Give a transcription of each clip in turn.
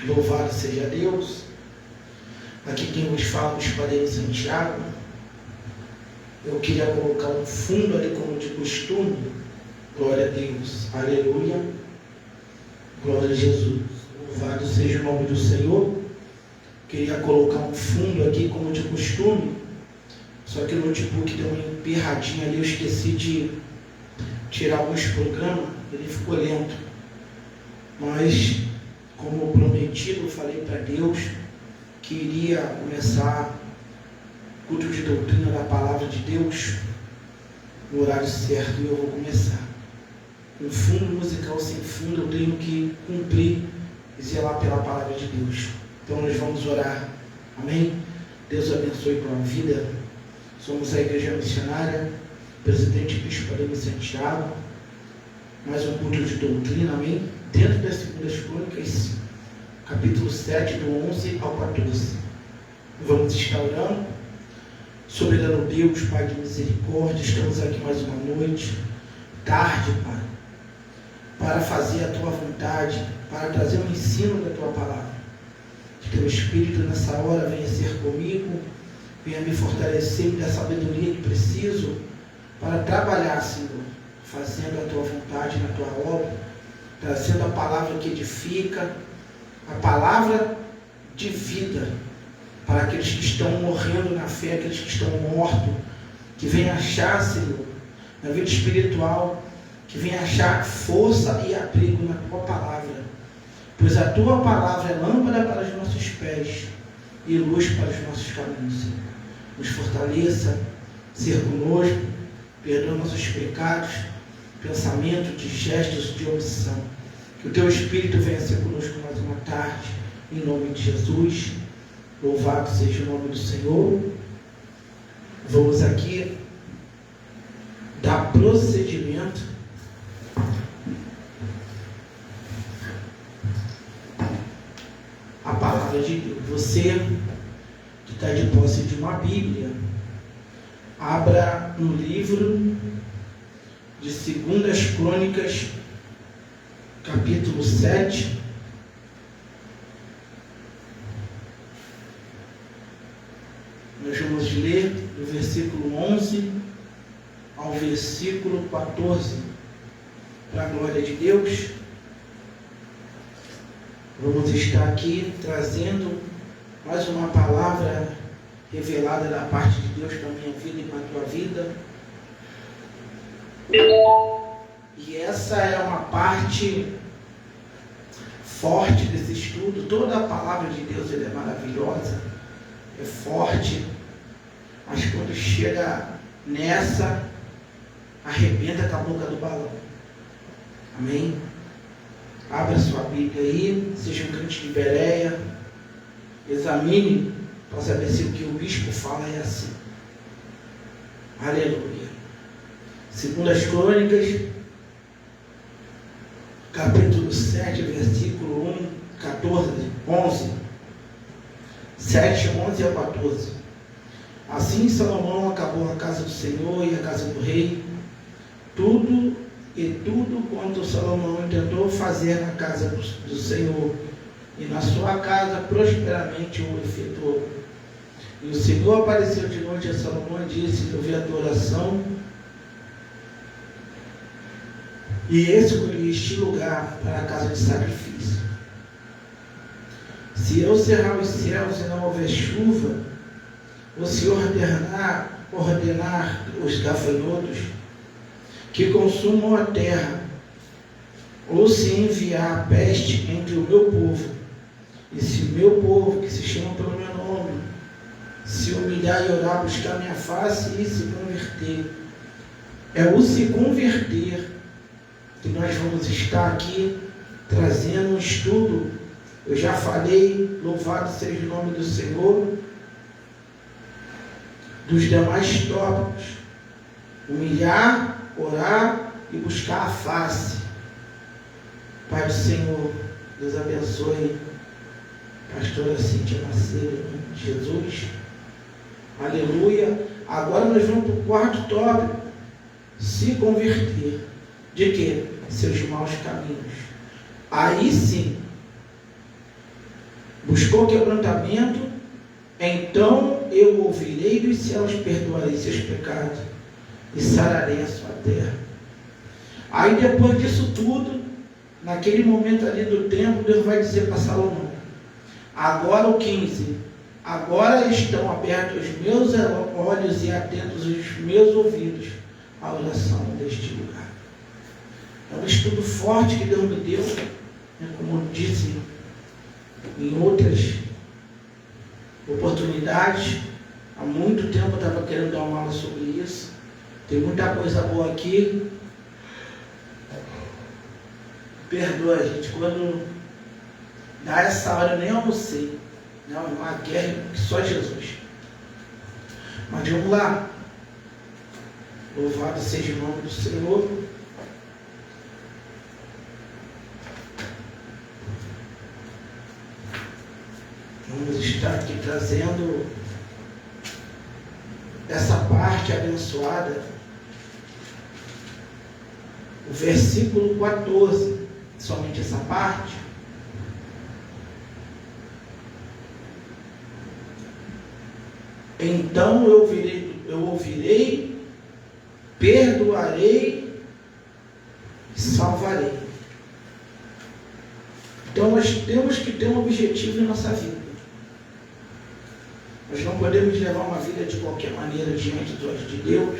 Louvado seja Deus. Aqui quem vos fala, os Padre Santiago. Eu queria colocar um fundo ali como de costume. Glória a Deus. Aleluia. Glória a Jesus. Louvado seja o nome do Senhor. Queria colocar um fundo aqui como de costume. Só que o notebook deu uma emperradinha ali. Eu esqueci de tirar alguns programas. Ele ficou lento. Mas, como prometido, eu falei para Deus que iria começar culto de doutrina da palavra de Deus no horário certo, e eu vou começar. Um fundo musical sem fundo, eu tenho que cumprir e zelar pela palavra de Deus. Então nós vamos orar. Amém? Deus abençoe tua vida. Somos a Igreja Missionária, presidente Bispo Padre Santiago. Mais um culto de doutrina, amém? Dentro das Segundas Crônicas, capítulo 7, do 11 ao 14. Vamos estar orando. Soberano Deus, Pai de misericórdia, estamos aqui mais uma noite, tarde, Pai, para fazer a Tua vontade, para trazer o ensino da Tua palavra. Que Teu Espírito nessa hora venha ser comigo, venha me fortalecer, me dar a sabedoria que preciso para trabalhar, Senhor, fazendo a Tua vontade na Tua obra, trazendo a palavra que edifica, a palavra de vida, para aqueles que estão morrendo na fé, aqueles que estão mortos, que venham achar, Senhor, na vida espiritual, que venham achar força e abrigo na Tua palavra, pois a Tua palavra é lâmpada para os nossos pés e luz para os nossos caminhos, Senhor. Nos fortaleça, ser conosco, perdoa nossos pecados, pensamento, de gestos, de omissão. Que o Teu Espírito venha ser conosco mais uma tarde, em nome de Jesus. Louvado seja o nome do Senhor. Vamos aqui dar procedimento à palavra de Deus. Você que está de posse de uma Bíblia, abra no livro de 2 Crônicas, capítulo 7. Nós vamos ler do versículo 11 ao versículo 14, para a glória de Deus. Vamos estar aqui trazendo mais uma palavra revelada da parte de Deus para a minha vida e para a tua vida. E essa é uma parte forte desse estudo. Toda a palavra de Deus ela é maravilhosa, é forte, mas quando chega nessa, arrebenta com a boca do balão. Amém? Abra sua Bíblia aí, seja um crente de Bereia, examine para saber se o que o bispo fala é assim. Aleluia. 2 Crônicas, capítulo 7, versículo 1, 14, 11. 7, 11 a 14. Assim Salomão acabou a casa do Senhor e a casa do rei, tudo quanto Salomão tentou fazer na casa do Senhor, e na sua casa prosperamente o efetuou. E o Senhor apareceu de noite a Salomão e disse: eu vi a tua oração e escolhi este lugar para a casa de sacrifício. Se eu cerrar os céus e não houver chuva, ou se ordenar os gafanhotos que consumam a terra, ou se enviar a peste entre o meu povo, e se o meu povo, que se chama pelo meu nome, se humilhar e orar, buscar minha face e se converter. É o se converter que nós vamos estar aqui trazendo um estudo. Eu já falei, louvado seja o nome do Senhor, dos demais tópicos: humilhar, orar e buscar a face. Pai do Senhor, Deus abençoe pastora Cíntia Macedo, em nome de Jesus. Aleluia. Agora nós vamos para o quarto tópico: se converter. De quê? Seus maus caminhos. Aí sim, buscou quebrantamento, então eu ouvirei dos céus, perdoarei seus pecados e sararei a sua terra. Aí depois disso tudo, naquele momento ali do tempo, Deus vai dizer para Salomão, agora o 15, agora estão abertos os meus olhos e atentos os meus ouvidos à oração deste lugar. É um estudo forte que Deus me deu, né, como eu disse em outras oportunidades. Há muito tempo eu estava querendo dar uma aula sobre isso. Tem muita coisa boa aqui. Perdoa, gente, quando dá essa hora eu nem almocei. Não, é uma guerra que só Jesus. Mas vamos lá. Louvado seja o nome do Senhor. Vamos estar aqui trazendo essa parte abençoada, o versículo 14, somente essa parte. Então eu ouvirei, perdoarei e salvarei. Então nós temos que ter um objetivo em nossa vida. Nós não podemos levar uma vida de qualquer maneira diante dos olhos de Deus,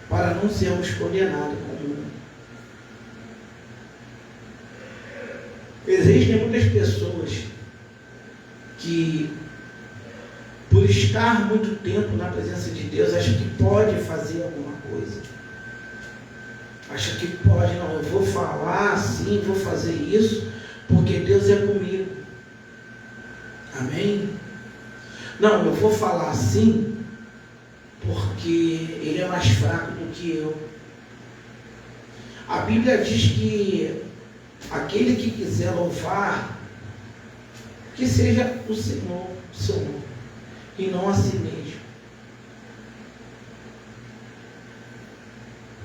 para não sermos condenados como o mundo. Existem muitas pessoas que, por estar muito tempo na presença de Deus, acham que pode fazer alguma coisa. Acham que pode, não, eu vou falar assim, vou fazer isso, porque Deus é comigo. Amém? Não, eu vou falar assim, porque ele é mais fraco do que eu. A Bíblia diz que aquele que quiser louvar, que seja o Senhor, e não a si mesmo.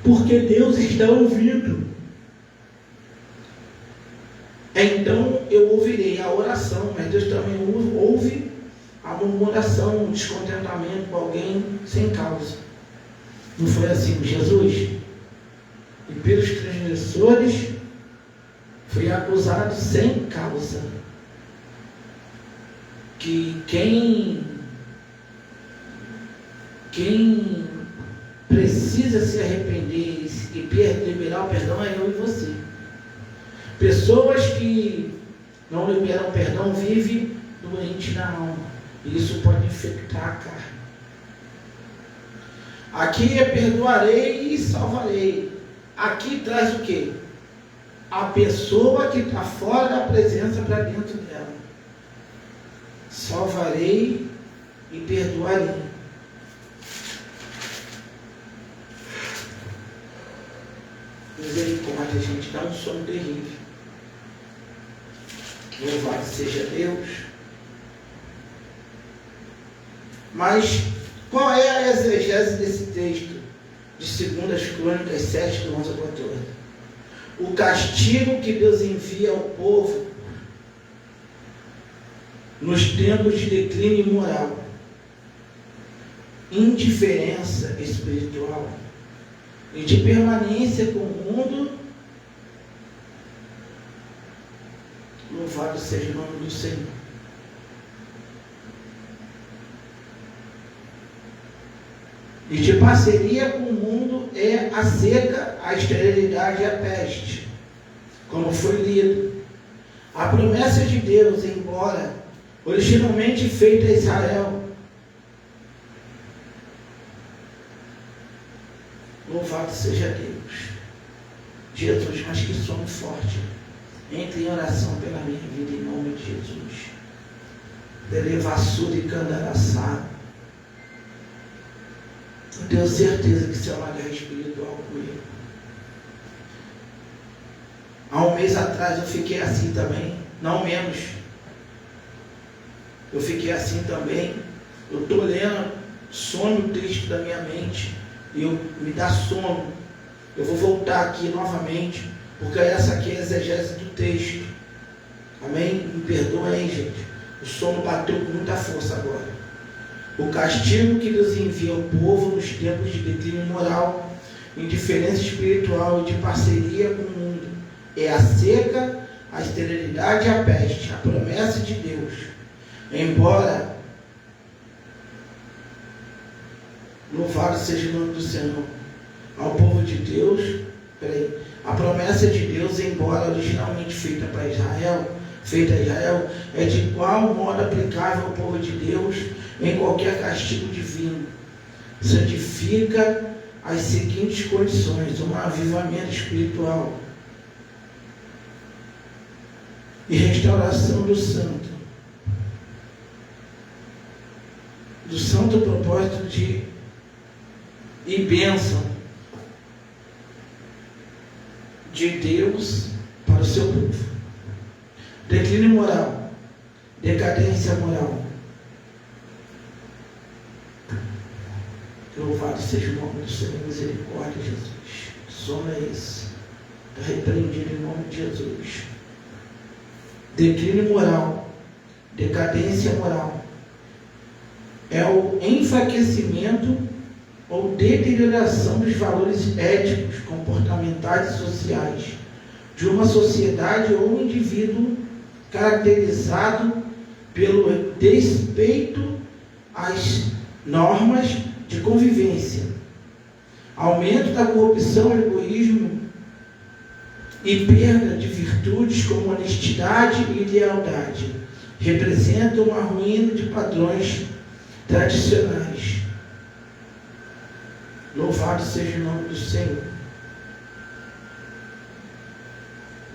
Porque Deus está ouvindo. Então eu ouvirei a oração, mas Deus também ouve a murmuração, o descontentamento com alguém sem causa. Não foi assim com Jesus? E pelos transgressores foi acusado sem causa. Que quem precisa se arrepender e liberar o perdão é eu e você. Pessoas que não liberam o perdão vivem doentes na alma. E isso pode infectar a carne. Aqui é perdoarei e salvarei. Aqui traz o quê? A pessoa que está fora da presença para dentro dela. Salvarei e perdoarei. Misericórdia, gente, dá um sono terrível. Louvado seja Deus. Mas qual é a exegese desse texto de 2 Crônicas 7, do 11 a 14? O castigo que Deus envia ao povo nos tempos de declínio moral, indiferença espiritual e de permanência com o mundo. Louvado seja o nome do Senhor. E de parceria com o mundo é a seca, a esterilidade e a peste, como foi lido. A promessa de Deus, embora originalmente feita a Israel, louvado seja Deus. Jesus, mas que sono forte. Entre em oração pela minha vida em nome de Jesus. Delevassura e candaraçá. Eu tenho certeza que isso é uma guerra espiritual comigo. Há um mês atrás eu fiquei assim também, não menos. Eu fiquei assim também. Eu estou lendo, sono triste da minha mente, e me dá sono. Eu vou voltar aqui novamente, porque essa aqui é a exegese do texto. Amém? Me perdoa aí, gente. O sono bateu com muita força agora. O castigo que Deus envia ao povo nos tempos de declínio moral, indiferença espiritual e de parceria com o mundo é a seca, a esterilidade e a peste, a promessa de Deus. Embora, louvado seja o nome do Senhor, ao povo de Deus, a promessa de Deus, embora originalmente feita a Israel, é de igual modo aplicável ao povo de Deus em qualquer castigo divino. Santifica as seguintes condições: um avivamento espiritual e restauração do santo propósito e bênção de Deus para o seu povo. Declínio moral, decadência moral. Louvado seja o nome do Senhor, misericórdia, Jesus. Que sono é esse? Está repreendido em nome de Jesus. Declínio moral, decadência moral, é o enfraquecimento ou deterioração dos valores éticos, comportamentais e sociais de uma sociedade ou um indivíduo caracterizado pelo despeito às normas de convivência, aumento da corrupção, egoísmo e perda de virtudes como honestidade e lealdade, representam uma ruína de padrões tradicionais. Louvado seja o nome do Senhor.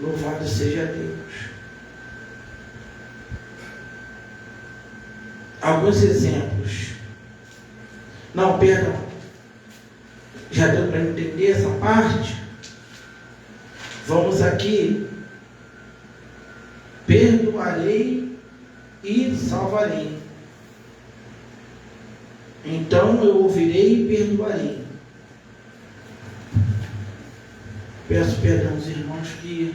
Louvado seja Deus. Alguns exemplos. Não, perdão. Já deu para entender essa parte? Vamos aqui. Perdoarei e salvarei. Então eu ouvirei e perdoarei. Peço perdão aos irmãos que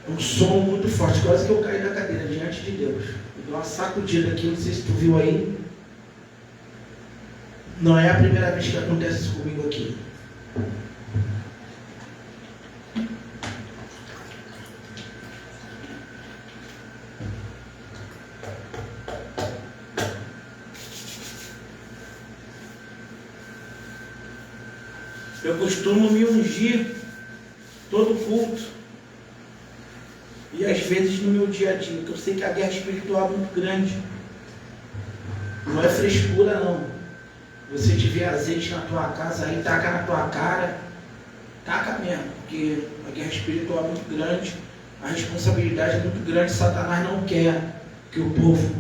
um som muito forte, quase que eu caí da cadeira diante de Deus. Eu dou uma sacudida aqui, não sei se tu viu aí. Não é a primeira vez que acontece isso comigo aqui. Eu costumo me ungir todo culto. E às vezes no meu dia a dia, porque eu sei que a guerra espiritual é muito grande. Não é frescura não. Você tiver azeite na tua casa, aí taca na tua cara. Taca mesmo, porque a guerra espiritual é muito grande. A responsabilidade é muito grande. Satanás não quer que o povo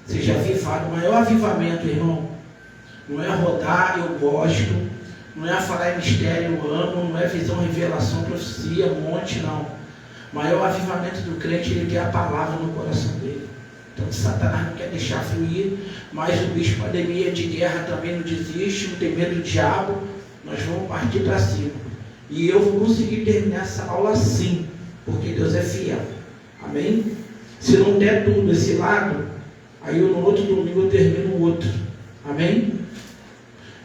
seja avivado. O maior avivamento, irmão, não é rodar, eu gosto. Não é falar em mistério, eu amo. Não é visão, revelação, profecia, um monte, não. O maior avivamento do crente, ele quer a palavra no coração dele. Então Satanás não quer deixar fluir, mas o bicho pandemia de guerra também não desiste, não tem medo do diabo. Nós vamos partir para cima. E eu vou conseguir terminar essa aula sim, porque Deus é fiel. Amém? Se não der tudo esse lado, aí eu, no outro domingo eu termino o outro. Amém?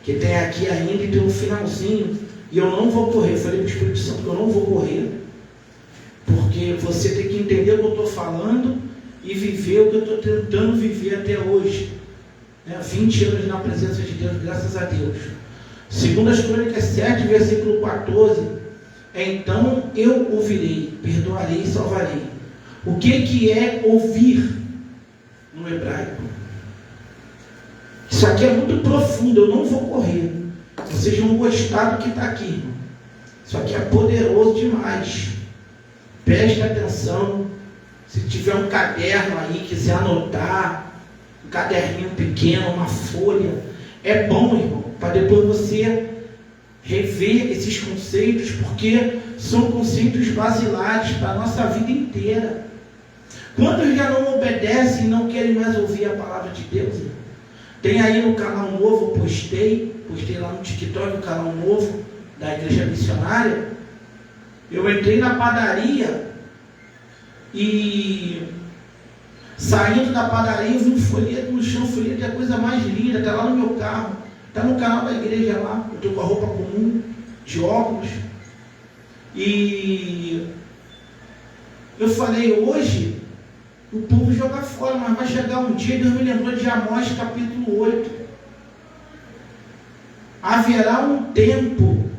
Que tem aqui ainda e tem um finalzinho. E eu não vou correr. Eu falei para o Espírito Santo que eu não vou correr. Porque você tem que entender o que eu estou falando e viver o que eu estou tentando viver até hoje. 20 anos na presença de Deus, graças a Deus. 2 Crônicas 7, versículo 14. Então eu ouvirei, perdoarei e salvarei. O que é ouvir no hebraico? Isso aqui é muito profundo, eu não vou correr. Vocês vão gostar do que está aqui, irmão. Isso aqui é poderoso demais. Preste atenção. Se tiver um caderno aí, quiser anotar, um caderninho pequeno, uma folha, é bom, irmão, para depois você rever esses conceitos, porque são conceitos basilares para a nossa vida inteira. Quantos já não obedecem e não querem mais ouvir a palavra de Deus, irmão? Tem aí no canal novo, postei lá no TikTok, o canal novo da Igreja Missionária. Eu entrei na padaria e saindo da padaria eu vi um folheto no chão. O folheto é a coisa mais linda, está lá no meu carro, está no canal da igreja lá. Eu estou com a roupa comum, de óculos. E eu falei, hoje o povo joga fora, mas vai chegar um dia, Deus me lembrou de Amós capítulo 8. Haverá um tempo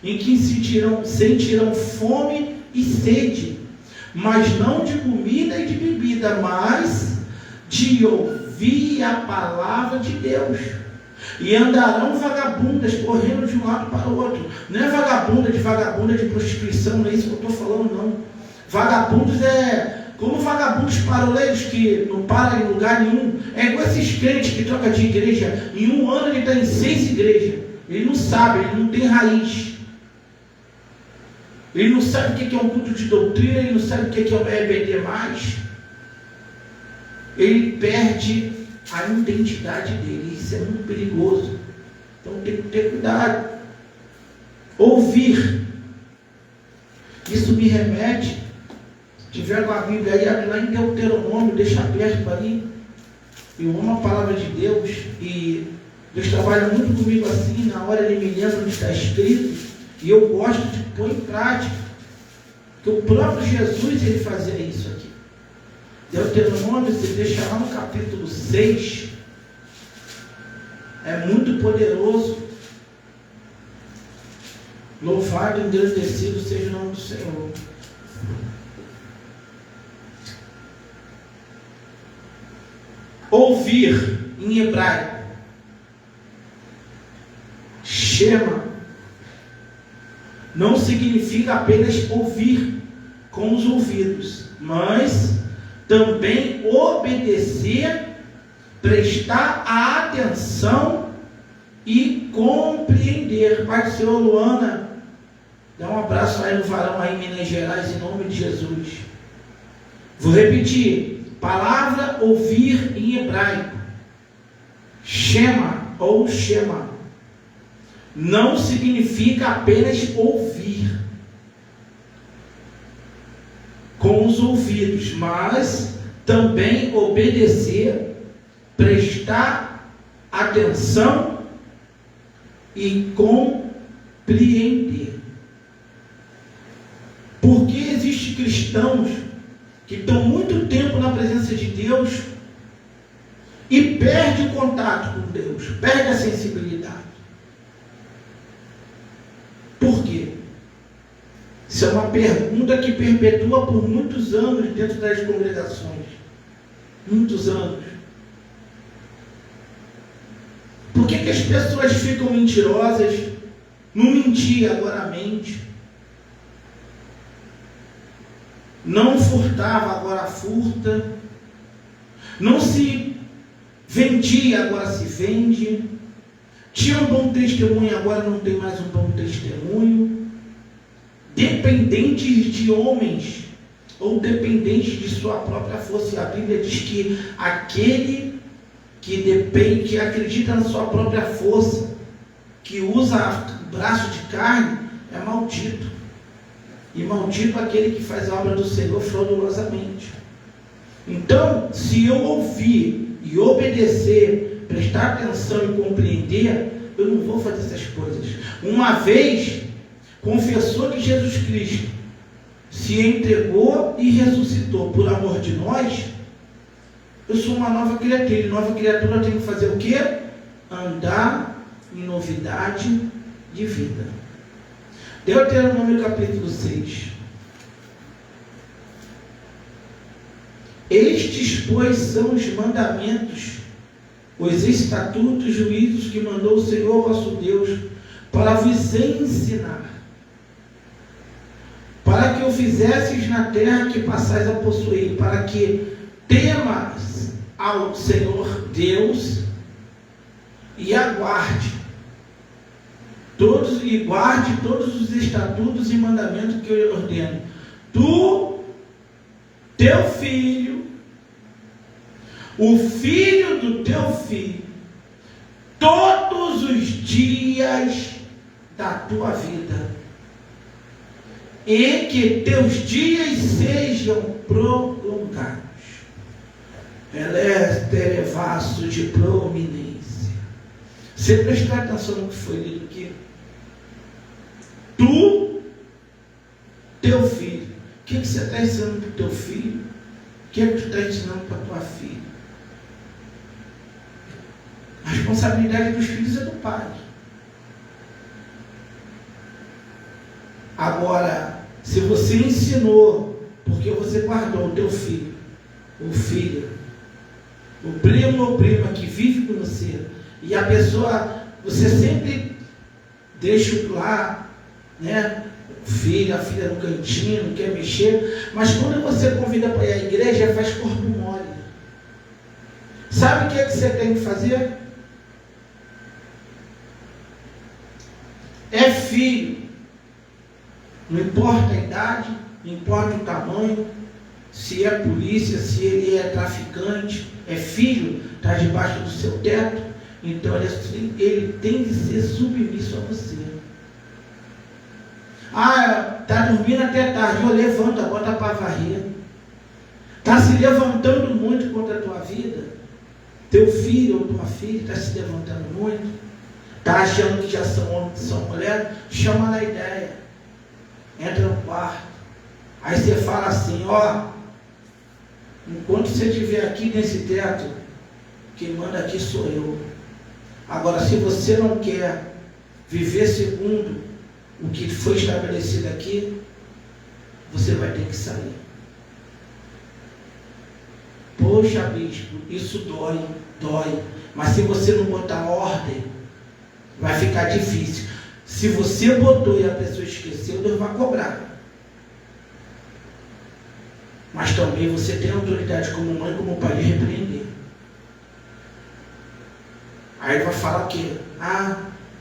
em que sentirão fome e sede, mas não de comida e de bebida, mas de ouvir a palavra de Deus. E andarão vagabundas, correndo de um lado para o outro. Não é vagabunda de prostituição, não é isso que eu estou falando, não. Vagabundos é como vagabundos paroleiros que não param em lugar nenhum. É igual esses crentes que trocam de igreja. Em um ano ele está em 6 igrejas. Ele não sabe, ele não tem raiz. Ele não sabe o que é um culto de doutrina, ele não sabe o que é um EBD+. Ele perde a identidade dele. Isso é muito perigoso. Então tem que ter cuidado. Ouvir. Isso me remete. Se tiver com a Bíblia aí, abre lá em Deuteronômio, deixa aberto ali. Eu amo a palavra de Deus. E Deus trabalha muito comigo assim. Na hora ele me lembra onde está escrito. E eu gosto de pôr em prática. Porque o próprio Jesus ele fazia isso aqui. Deuteronômio, você deixa lá no capítulo 6. É muito poderoso. Louvado e engrandecido seja o nome do Senhor. Ouvir em hebraico. Shema. Não significa apenas ouvir com os ouvidos, mas também obedecer, prestar atenção e compreender. Pai do Senhor, Luana, dá um abraço aí no varão aí em Minas Gerais, em nome de Jesus. Vou repetir, palavra ouvir em hebraico, Shema ou Shema, não significa apenas ouvir com os ouvidos, mas também obedecer, prestar atenção e compreender. Porque existem cristãos que estão muito tempo na presença de Deus e perdem o contato com Deus, perdem a sensibilidade. Por quê? Isso é uma pergunta que perpetua por muitos anos dentro das congregações. Muitos anos. Por que as pessoas ficam mentirosas? Não mentir, agora mente. Não furtava, agora furta. Não se vendia, agora se vende. Tinha um bom testemunho, agora não tem mais um bom testemunho. Dependentes de homens, ou dependentes de sua própria força. E a Bíblia diz que aquele que acredita na sua própria força, que usa o braço de carne, é maldito. E maldito aquele que faz a obra do Senhor fraudulosamente. Então, se eu ouvir e obedecer, prestar atenção e compreender, eu não vou fazer essas coisas. Uma vez confessou que Jesus Cristo se entregou e ressuscitou por amor de nós, eu sou uma nova criatura. E nova criatura tem que fazer o quê? Andar em novidade de vida. Deuteronômio capítulo 6. Estes, pois, são os mandamentos, os estatutos e juízos que mandou o Senhor vosso Deus para vos ensinar, para que o fizesses na terra que passais a possuir, para que temas ao Senhor Deus e guarde todos os estatutos e mandamentos que eu ordeno. Tu, teu filho, o filho do teu filho, todos os dias da tua vida. e que teus dias sejam prolongados. Elevaço de prominência. Você prestou atenção no que foi lido aqui? Tu, teu filho. O que você está ensinando para o teu filho? O que tu está ensinando para a tua filha? A responsabilidade dos filhos é do pai. Agora, se você ensinou, porque você guardou o teu filho, ou filha, o primo ou prima que vive com você, e a pessoa, você sempre deixa lá, né? O filho, a filha no cantinho, não quer mexer, mas quando você convida para ir à igreja, faz corpo mole. Sabe o que você tem que fazer? É filho. Não importa a idade, não importa o tamanho, se é polícia, se ele é traficante, é filho, está debaixo do seu teto, então ele tem que ser submisso a você. Ah, está dormindo até tarde, levanta, bota para varrer. Está se levantando muito contra a tua vida, teu filho ou tua filha está se levantando muito, está achando que já são homens, que são mulheres, chama na ideia. Entra no quarto. Aí você fala assim, enquanto você estiver aqui nesse teto, quem manda aqui sou eu. Agora, se você não quer viver segundo o que foi estabelecido aqui, você vai ter que sair. Poxa, bispo, isso dói. Mas se você não botar ordem, vai ficar difícil. Se você botou e a pessoa esqueceu, Deus vai cobrar. Mas também você tem autoridade como mãe, como pai de repreender. Aí ele vai falar o quê?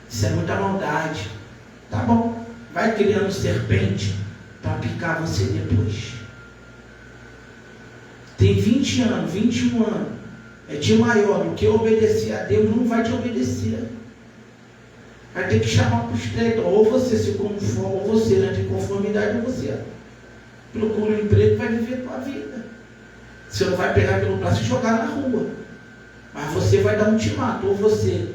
Isso é muita maldade. Tá bom, vai criando serpente para picar você depois. Tem 20 anos, 21 anos, é de maior, do que obedecer a Deus, não vai te obedecer. Vai ter que chamar para o estreito, ou você se conforma, ou você entra em conformidade, ou você procura um emprego e vai viver a tua vida. Você não vai pegar pelo braço e jogar na rua, mas você vai dar um ultimato, ou você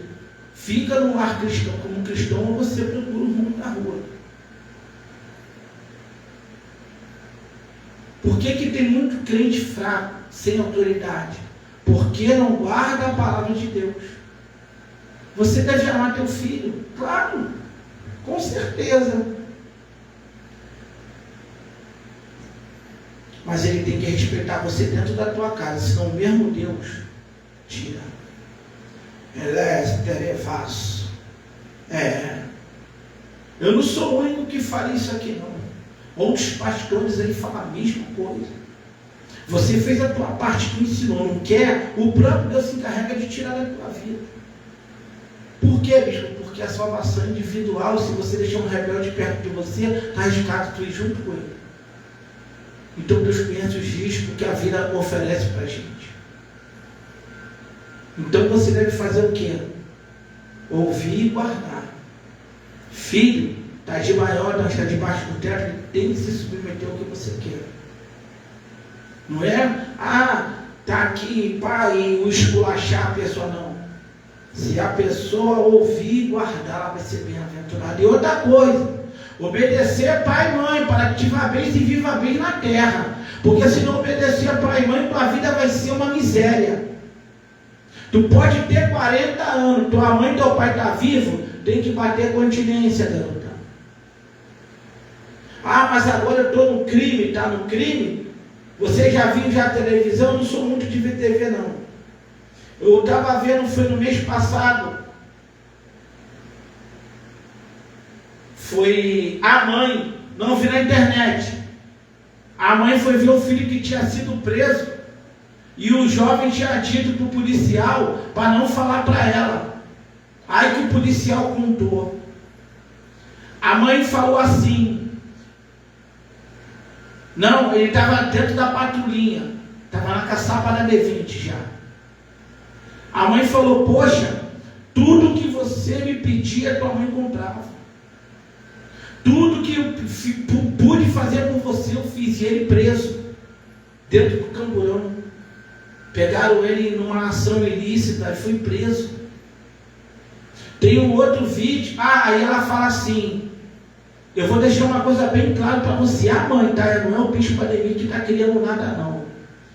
fica no lar cristão como cristão, ou você procura um rumo na rua. Por que tem muito crente fraco, sem autoridade? Porque não guarda a palavra de Deus. Você deve amar teu filho, claro, com certeza. Mas ele tem que respeitar você dentro da tua casa, senão o mesmo Deus tira. Elevaço. Eu não sou o único que fala isso aqui, não. Outros pastores aí falam a mesma coisa. Você fez a tua parte, tu ensinou, não quer? O próprio Deus se encarrega de tirar da tua vida. Por quê, bispo? Porque a salvação é individual. Se você deixar um rebelde perto de você, está arriscado tu ir junto com ele. Então Deus conhece os riscos que a vida oferece para a gente. Então você deve fazer o quê? Ouvir e guardar. Filho, está de maior, não está debaixo do teto, ele tem que se submeter ao que você quer. Não é? Está aqui, pai, e o esculachar a pessoa, não. Se a pessoa ouvir e guardar, ela vai ser bem-aventurada. E outra coisa, obedecer pai e mãe, para que te vá bem e viva bem na terra. Porque se não obedecer pai e mãe, tua vida vai ser uma miséria. Tu pode ter 40 anos, tua mãe e teu pai estão vivos, tem que bater continência, garota. Mas agora eu estou no crime, está no crime? Você já viu a televisão? Eu não sou muito de ver TV, não. Eu estava vendo, foi no mês passado, foi a mãe, não vi na internet, a mãe foi ver o filho que tinha sido preso, e o jovem tinha dito para o policial, para não falar para ela, aí que o policial contou, a mãe falou assim, não, ele estava dentro da patrulhinha, estava na caçapa da D20 já. A mãe falou, poxa, tudo que você me pedia, tua mãe comprava. Tudo que eu pude fazer por você, eu fiz. E ele preso, dentro do camburão. Pegaram ele numa ação ilícita e foi preso. Tem um outro vídeo. Aí ela fala assim: eu vou deixar uma coisa bem clara para você. A mãe, tá? Não é o bispo Ademir que está criando nada, não.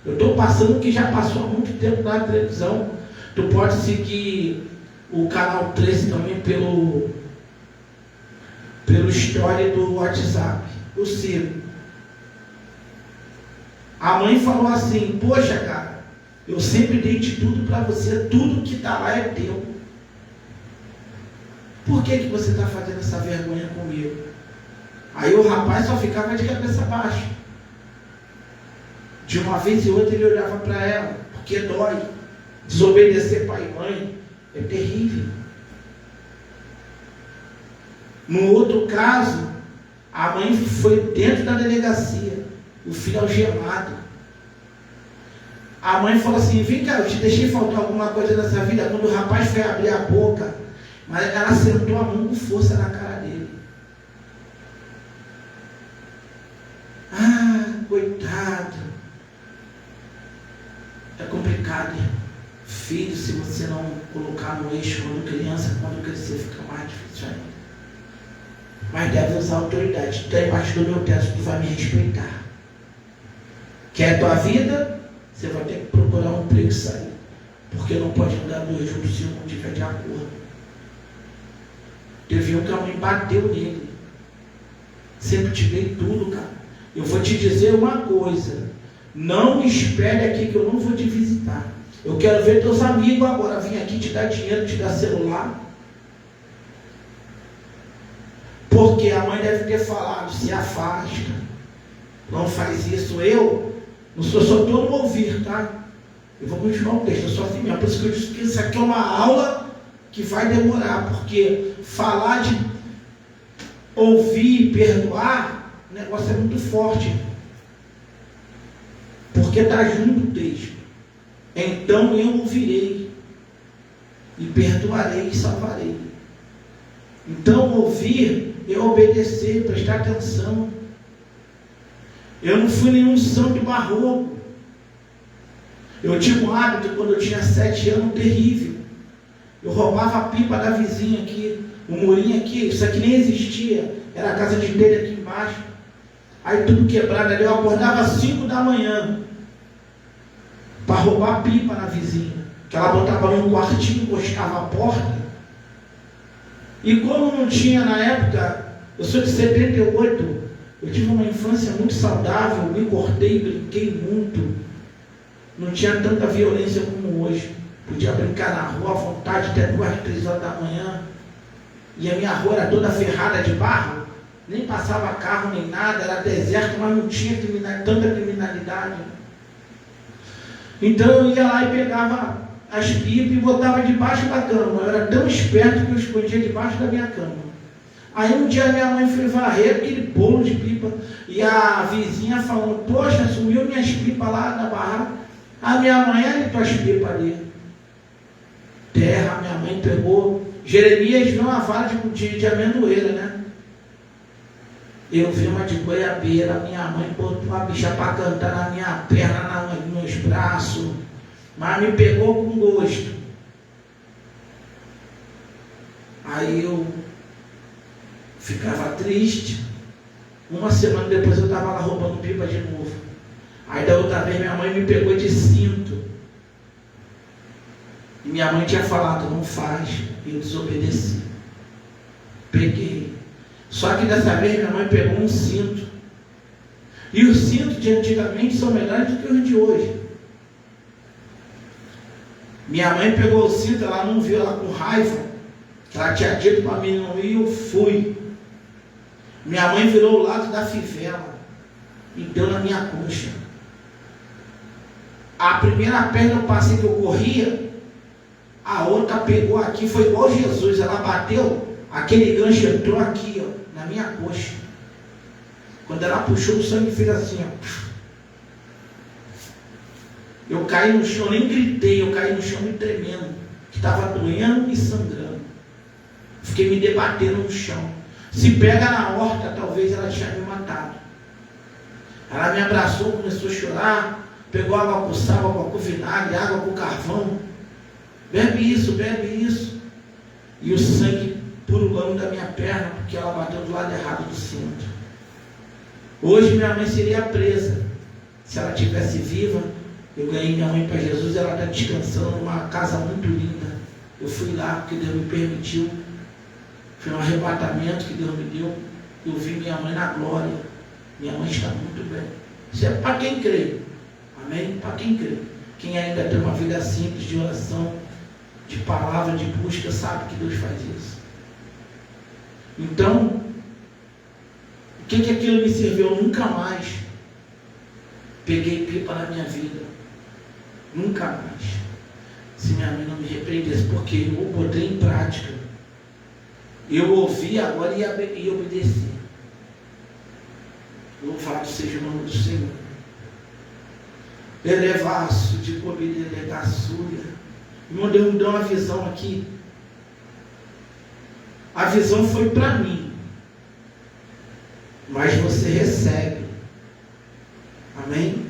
Eu estou passando o que já passou há muito tempo na televisão. Tu pode seguir o canal 13 também pelo story do WhatsApp, o Ciro. A mãe falou assim: poxa, cara, eu sempre dei de tudo para você, tudo que está lá é teu. Por que você está fazendo essa vergonha comigo? Aí o rapaz só ficava de cabeça baixa. De uma vez e outra ele olhava para ela, porque dói. Desobedecer pai e mãe é terrível. No outro caso, a mãe foi dentro da delegacia, o filho algemado. A mãe falou assim: vem cá, eu te deixei faltar alguma coisa nessa vida. Quando o rapaz foi abrir a boca, mas ela sentou a mão com força na cara dele. Coitado. É complicado. Filho, se você não colocar no eixo quando criança, quando crescer fica mais difícil ainda. Mas deve usar autoridade. Tu é embaixo do meu teto, tu vai me respeitar. Quer a tua vida? Você vai ter que procurar um emprego e sair. Porque não pode andar dois juntos se um não estiver de acordo. Teve um que a mãe bateu nele. Sempre te dei tudo, cara. Eu vou te dizer uma coisa: não me espere aqui que eu não vou te visitar. Eu quero ver teus amigos agora, vim aqui te dar dinheiro, te dar celular. Porque a mãe deve ter falado: se afasta, não faz isso. Eu não sou só todo ouvir, tá? Eu vou continuar o texto, eu sou assim mesmo. Por isso que eu disse que isso aqui é uma aula que vai demorar, porque falar de ouvir e perdoar, o negócio é muito forte, porque está junto o texto. Então eu ouvirei e perdoarei e salvarei. Então ouvir é obedecer, prestar atenção. Eu não fui nenhum santo barroco. Eu tinha um hábito quando eu tinha 7 anos terrível. Eu roubava a pipa da vizinha aqui, o murinho aqui, isso aqui nem existia, era a casa de telha aqui embaixo. Aí tudo quebrado ali, eu acordava às 5 da manhã para roubar pipa na vizinha, que ela botava num quartinho, encostava a porta. E como não tinha na época, eu sou de 78, eu tive uma infância muito saudável, me cortei, brinquei muito, não tinha tanta violência como hoje. Podia brincar na rua à vontade até 2, 3 horas da manhã. E a minha rua era toda ferrada de barro, nem passava carro nem nada, era deserto, mas não tinha tanta criminalidade. Então eu ia lá e pegava as pipas e botava debaixo da cama. Eu era tão esperto que eu escondia debaixo da minha cama. Aí um dia minha mãe foi varrer aquele bolo de pipa e a vizinha falando: poxa, sumiu minhas pipas lá da barraca. A minha mãe: olha tuas pipas ali. Terra, minha mãe pegou. Jeremias viu uma vara de amendoeira, né? Eu vi uma de goiabeira. Minha mãe botou uma bicha para cantar na minha perna, nos meus braços, mas me pegou com gosto. Aí eu ficava triste. Uma semana depois eu estava lá roubando pipa de novo. Aí da outra vez minha mãe me pegou de cinto. E minha mãe tinha falado: não faz. E eu desobedeci. Peguei. Só que dessa vez minha mãe pegou um cinto. E os cintos de antigamente são melhores do que os de hoje. Minha mãe pegou o cinto, ela não viu, ela com raiva. Ela tinha dito para mim não ir, eu fui. Minha mãe virou o lado da fivela e deu na minha coxa. A primeira perna eu passei que eu corria, a outra pegou aqui, foi igual Jesus, ela bateu, aquele gancho entrou aqui, ó, na minha coxa. Quando ela puxou, o sangue fez assim, ó. Eu caí no chão, nem gritei, eu caí no chão me tremendo, que estava doendo e sangrando. Fiquei me debatendo no chão. Se pega na horta, talvez ela tinha me matado. Ela me abraçou, começou a chorar, pegou água com sal, água com vinagre, água com carvão. Bebe isso, bebe isso. E o sangue pululando da minha perna, porque ela bateu do lado errado do cinto. Hoje minha mãe seria presa. Se ela estivesse viva, eu ganhei minha mãe para Jesus, ela está descansando numa casa muito linda. Eu fui lá porque Deus me permitiu. Foi um arrebatamento que Deus me deu. Eu vi minha mãe na glória. Minha mãe está muito bem. Isso é para quem crê. Amém? Para quem crê. Quem ainda tem uma vida simples de oração, de palavra, de busca, sabe que Deus faz isso. Então, o que aquilo me serviu? Nunca mais peguei pipa na minha vida. Nunca mais. Se minha mãe não me repreendesse, porque eu botei em prática. Eu ouvi agora e obedeci. Louvado seja o nome do Senhor. Elevaço de poder delegaçúria. Irmão, Deus me deu uma visão aqui. A visão foi para mim. Mas você recebe. Amém?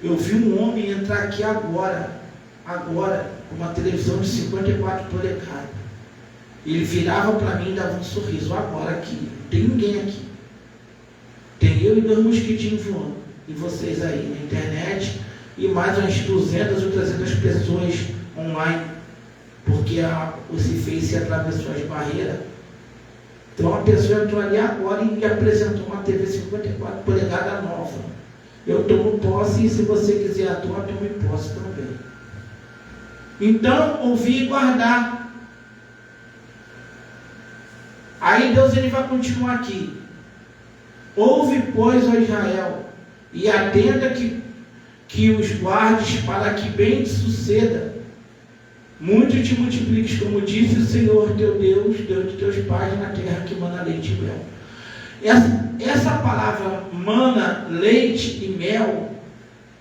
Eu vi um homem entrar aqui agora, com uma televisão de 54 polegadas. Ele virava para mim e dava um sorriso. Agora aqui, não tem ninguém aqui. Tem eu e 2 mosquitinhos voando. E vocês aí na internet. E mais umas 200 ou 300 pessoas online. Porque o Face atravessou as barreiras. Então uma pessoa entrou ali agora e me apresentou uma TV 54 polegadas nova. Eu tomo posse e se você quiser a tua, tome posse também. Então, ouvir e guardar. Aí Deus ele vai continuar aqui. Ouve, pois, ó Israel, e atenta que os guardes para que bem te suceda. Muito te multipliques, como disse o Senhor teu Deus, Deus de teus pais, na terra que mana leite e mel. Essa palavra mana, leite e mel,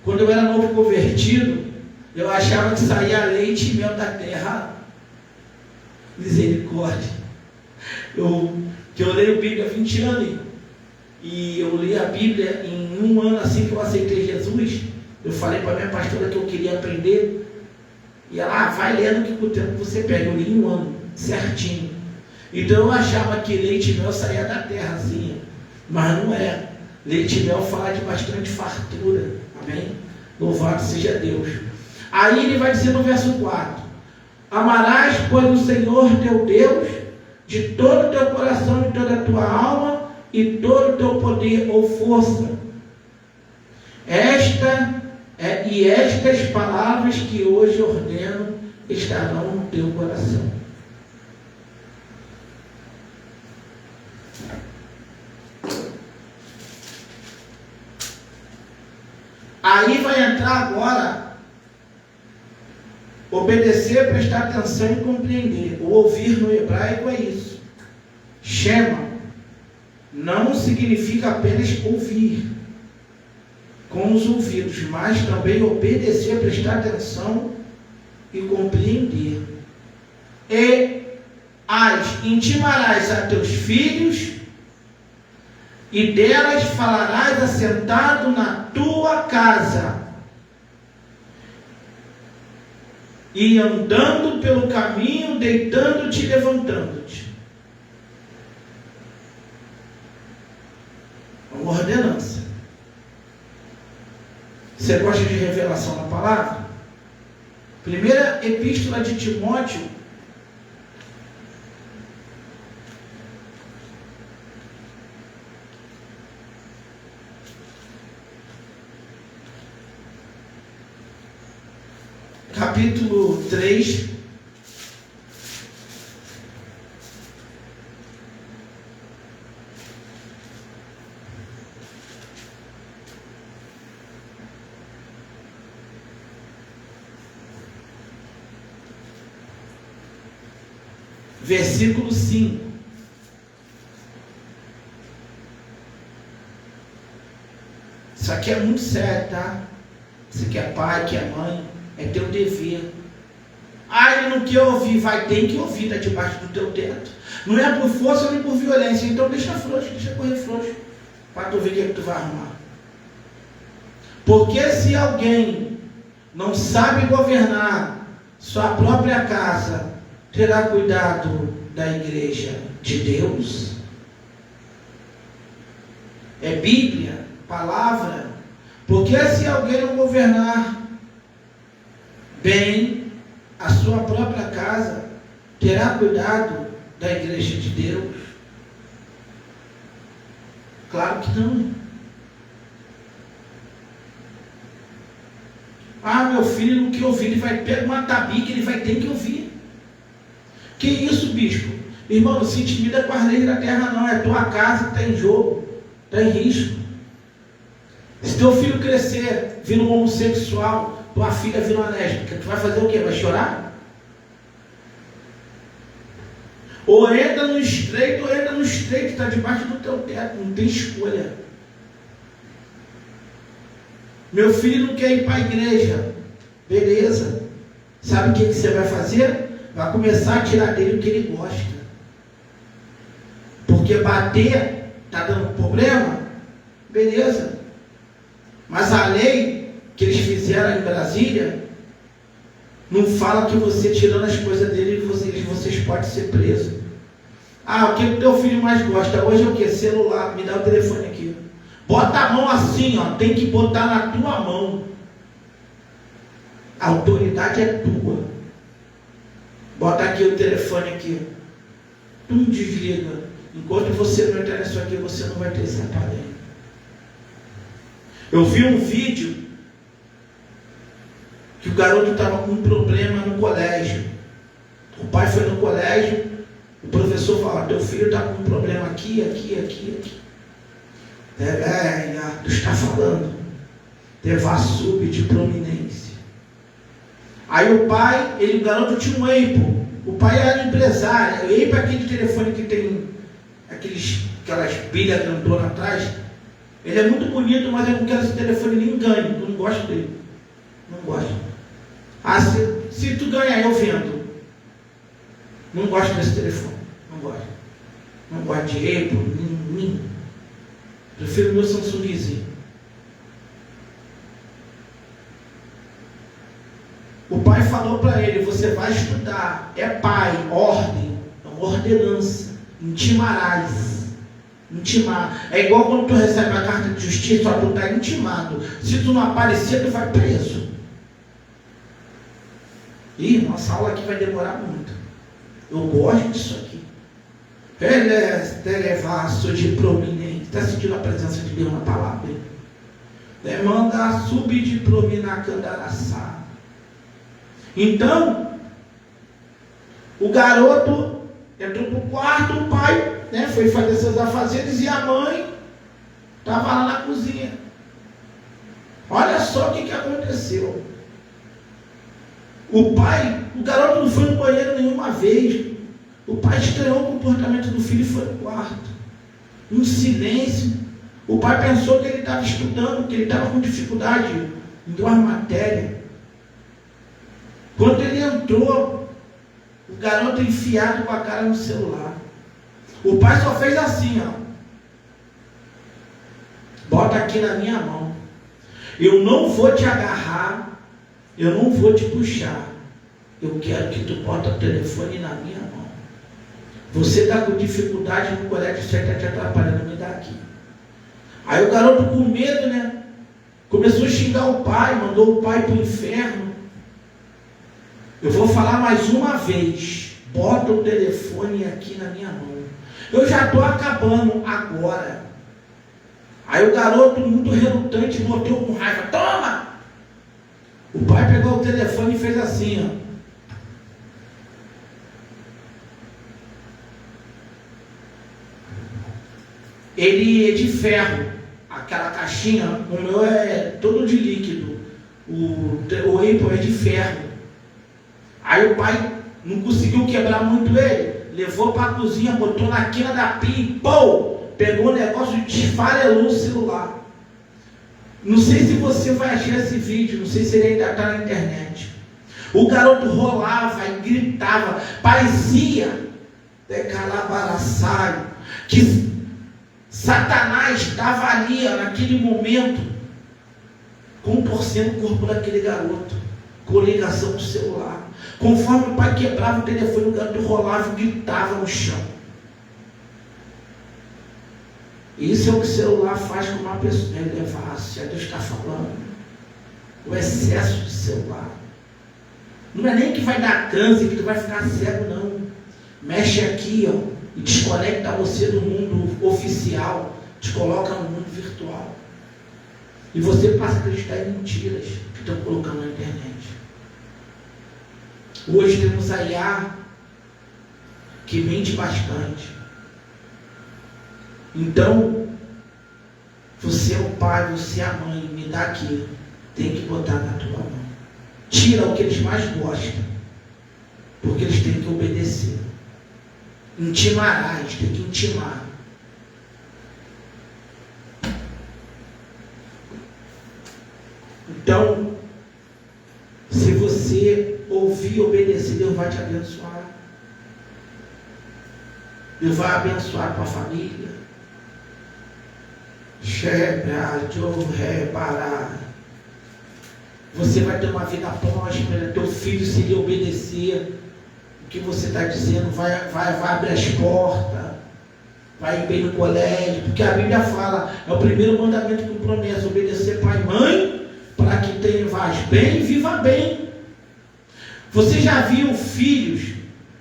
quando eu era novo convertido, eu achava que saía leite e mel da terra. Misericórdia. Eu leio a Bíblia há 20 anos, e eu li a Bíblia em 1 ano assim que eu aceitei Jesus. Eu falei para a minha pastora que eu queria aprender, e ela, vai lendo que com o tempo você pega. Eu li em 1 ano, certinho. Então eu achava que leite e mel saía da terra assim, mas não é. Leite e mel fala de bastante fartura. Amém? Louvado seja Deus. Aí ele vai dizer no verso 4: amarás, pois, o Senhor teu Deus de todo o teu coração, de toda a tua alma e todo o teu poder ou força. Estas palavras que hoje ordeno estarão no teu coração. Aí vai entrar agora obedecer, prestar atenção e compreender. O ouvir no hebraico é isso. Shema não significa apenas ouvir com os ouvidos, mas também obedecer, prestar atenção e compreender. E as intimarás a teus filhos, e delas falarás assentado na tua casa, e andando pelo caminho, deitando-te e levantando-te. Uma ordenança. Você gosta de revelação na palavra? Primeira epístola de Timóteo, capítulo 3, versículo 5. Isso aqui é muito sério, tá? Você que é pai, que é mãe, é teu dever. pai não quer ouvir, tem que ouvir, está debaixo do teu teto. Não é por força nem por violência, então deixa frouxo, deixa correr frouxo, para tu ver o que tu vai arrumar. Porque se alguém não sabe governar sua própria casa, terá cuidado da igreja de Deus? É Bíblia, palavra. Porque se alguém não governar bem a sua própria casa, terá cuidado da igreja de Deus? Claro que não. Meu filho não quer ouvir, ele vai pegar uma tabica, ele vai ter que ouvir. Que isso, bispo? Irmão, não se intimida com as leis da terra, não. É tua casa que está em jogo, está em risco. Se teu filho crescer, vir um homossexual, tua filha vir uma lésbica, tu vai fazer o quê? Vai chorar? Ou entra no estreito, está debaixo do teu teto, não tem escolha. Meu filho não quer ir para a igreja, beleza. Sabe o que você vai fazer? Vai começar a tirar dele o que ele gosta. Porque bater está dando problema, beleza. Mas a lei que eles fizeram em Brasília não fala que você tirando as coisas dele, vocês podem ser presos. O que o teu filho mais gosta? Hoje é o que? Celular. Me dá o telefone aqui. Bota a mão assim, tem que botar na tua mão. A autoridade é tua. Bota aqui o telefone aqui. Tu me desliga. Enquanto você não entrar nisso aqui, você não vai ter esse aparelho. Eu vi um vídeo que o garoto estava com um problema no colégio. O pai foi no colégio, o professor falou: teu filho está com um problema aqui. Tu está falando. Levar sub de prominência. Aí o pai, o garoto tinha um Apple. O pai era empresário. O Apple é aquele telefone que tem aquelas pilhas grandonas atrás. Ele é muito bonito, mas eu não quero esse telefone nem ganho. Eu não gosto dele. Não gosto. Se tu ganhar, eu vendo. Não gosto desse telefone. Não gosto. Não gosto de Apple. Prefiro o meu Samsungzinho. O pai falou para ele: você vai estudar. É pai, ordem, é uma ordenança. Intimarás. Intimar. É igual quando tu recebe uma carta de justiça, tu está intimado. Se tu não aparecer, tu vai preso. Nossa aula aqui vai demorar muito. Eu gosto disso aqui. Televasso de prominência. Está sentindo a presença de Deus na palavra? Demanda sub de prominacandaraçá. Então, o garoto entrou para o quarto, o pai foi fazer seus afazeres e a mãe estava lá na cozinha. Olha só o que aconteceu. O garoto não foi no banheiro nenhuma vez. O pai estranhou o comportamento do filho e foi no quarto. Em silêncio. O pai pensou que ele estava estudando, que ele estava com dificuldade em duas matérias. Quando ele entrou, o garoto enfiado com a cara no celular. O pai só fez assim, bota aqui na minha mão. Eu não vou te agarrar, eu não vou te puxar. Eu quero que tu bota o telefone na minha mão. Você está com dificuldade no colégio, você está te atrapalhando, me dá aqui. Aí o garoto, com medo, começou a xingar o pai, mandou o pai para o inferno. Eu vou falar mais uma vez: bota o telefone aqui na minha mão. Eu já estou acabando agora. Aí o garoto, muito relutante, botou com raiva: toma! O pai pegou o telefone e fez assim, Ele é de ferro, aquela caixinha. O meu é todo de líquido. O Apple é de ferro. Aí o pai não conseguiu quebrar muito ele. Levou para a cozinha, botou na quina da pia e pegou o negócio e desfarelou o celular. Não sei se você vai achar esse vídeo, não sei se ele ainda está na internet. O garoto rolava e gritava, parecia decalabaraçaio, que Satanás estava ali naquele momento, contorcendo o corpo daquele garoto, com ligação do celular. Conforme o pai quebrava o telefone, o garoto rolava e gritava no chão. Isso é o que o celular faz com uma pessoa elevar-se. Deus está falando. O excesso de celular. Não é nem que vai dar câncer, que tu vai ficar cego, não. Mexe aqui, e desconecta você do mundo oficial, te coloca no mundo virtual. E você passa a acreditar em mentiras que estão colocando na internet. Hoje temos a IA que mente bastante. Então, você é o pai, você é a mãe, me dá aqui, tem que botar na tua mão. Tira o que eles mais gostam, porque eles têm que obedecer. Intimarás, tem que intimar. Então, se você ouvir e obedecer, Deus vai te abençoar. Deus vai abençoar a tua família. Você vai ter uma vida próspera. Teu filho, se ele obedecer o que você está dizendo, vai abrir as portas, vai ir bem no colégio, porque a Bíblia fala, é o primeiro mandamento com promessa: obedecer pai e mãe, para que tenhas bem e viva bem. Você já viu filhos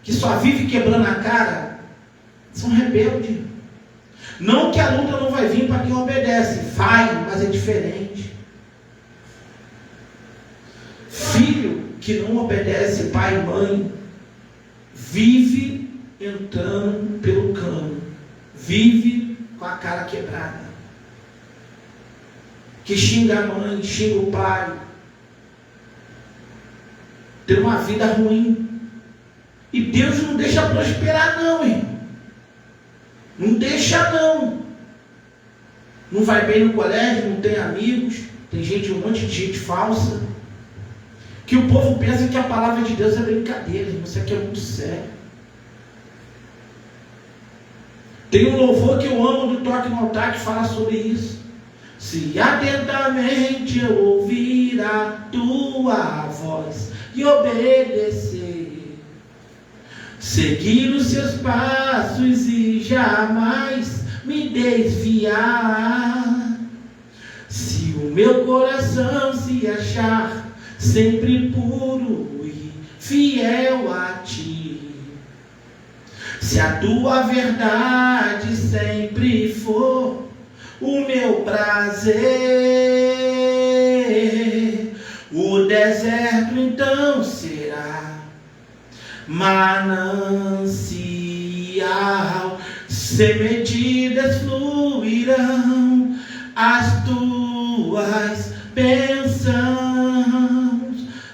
que só vivem quebrando a cara? São rebeldes. Não que a luta não vai vir para quem obedece, vai, mas é diferente. Filho que não obedece pai e mãe, vive entrando pelo cano, vive com a cara quebrada, que xinga a mãe, xinga o pai, tem uma vida ruim. E Deus não deixa prosperar não, irmão. Não deixa não. Não vai bem no colégio, não tem amigos, tem gente, um monte de gente falsa, que o povo pensa que a palavra de Deus é brincadeira, irmão. Isso aqui é muito sério. Tem um louvor que eu amo do Toque no Altar que fala sobre isso. Se atentamente eu ouvir a tua voz e obedecer, seguir os seus passos e jamais me desviar, se o meu coração se achar sempre puro e fiel a ti, se a tua verdade sempre for o meu prazer, o deserto então será manancial, sem medidas fluirão as tuas bênçãos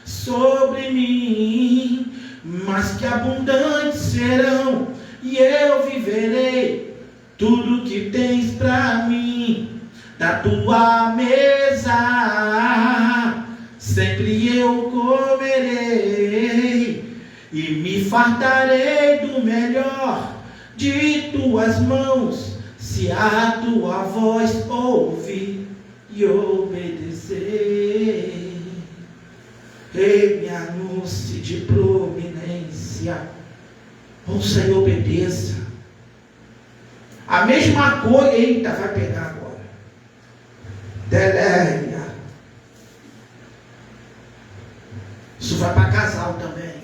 sobre mim, mas que abundantes serão, e eu viverei tudo que tens para mim. Da tua mesa sempre eu comerei e me fartarei do melhor de tuas mãos, se a tua voz ouvir e obedecer. Ei, me anuncie de providência, ouça e obedeça. A mesma coisa, eita, vai pegar agora. Deleia. Isso vai para casal também.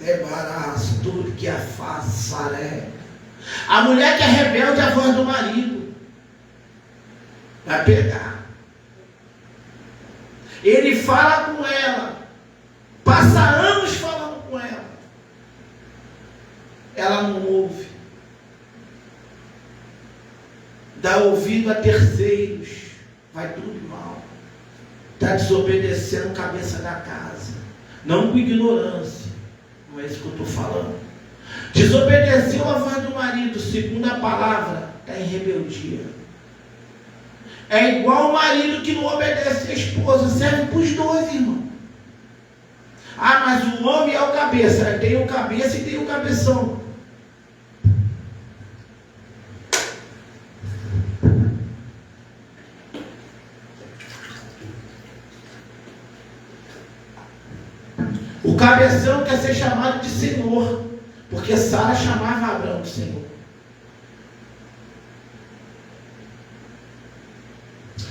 Embaraço, tudo que é façaré. A mulher que é rebelde é a voz do marido. Vai pegar. Ele fala com ela. Passa anos falando com ela. Ela não ouve. Dá ouvido a terceiros. Vai tudo mal. Está desobedecendo cabeça da casa. Não com ignorância. Não é isso que eu estou falando. Desobedeceu a voz do marido, segundo a palavra, está em rebeldia. É igual o marido que não obedece a esposa. Serve para os dois, irmão. Ah, mas o homem é o cabeça. Tem o cabeça e tem o cabeção. O cabeção quer ser chamado de Senhor, porque Sara chamava Abraão de Senhor.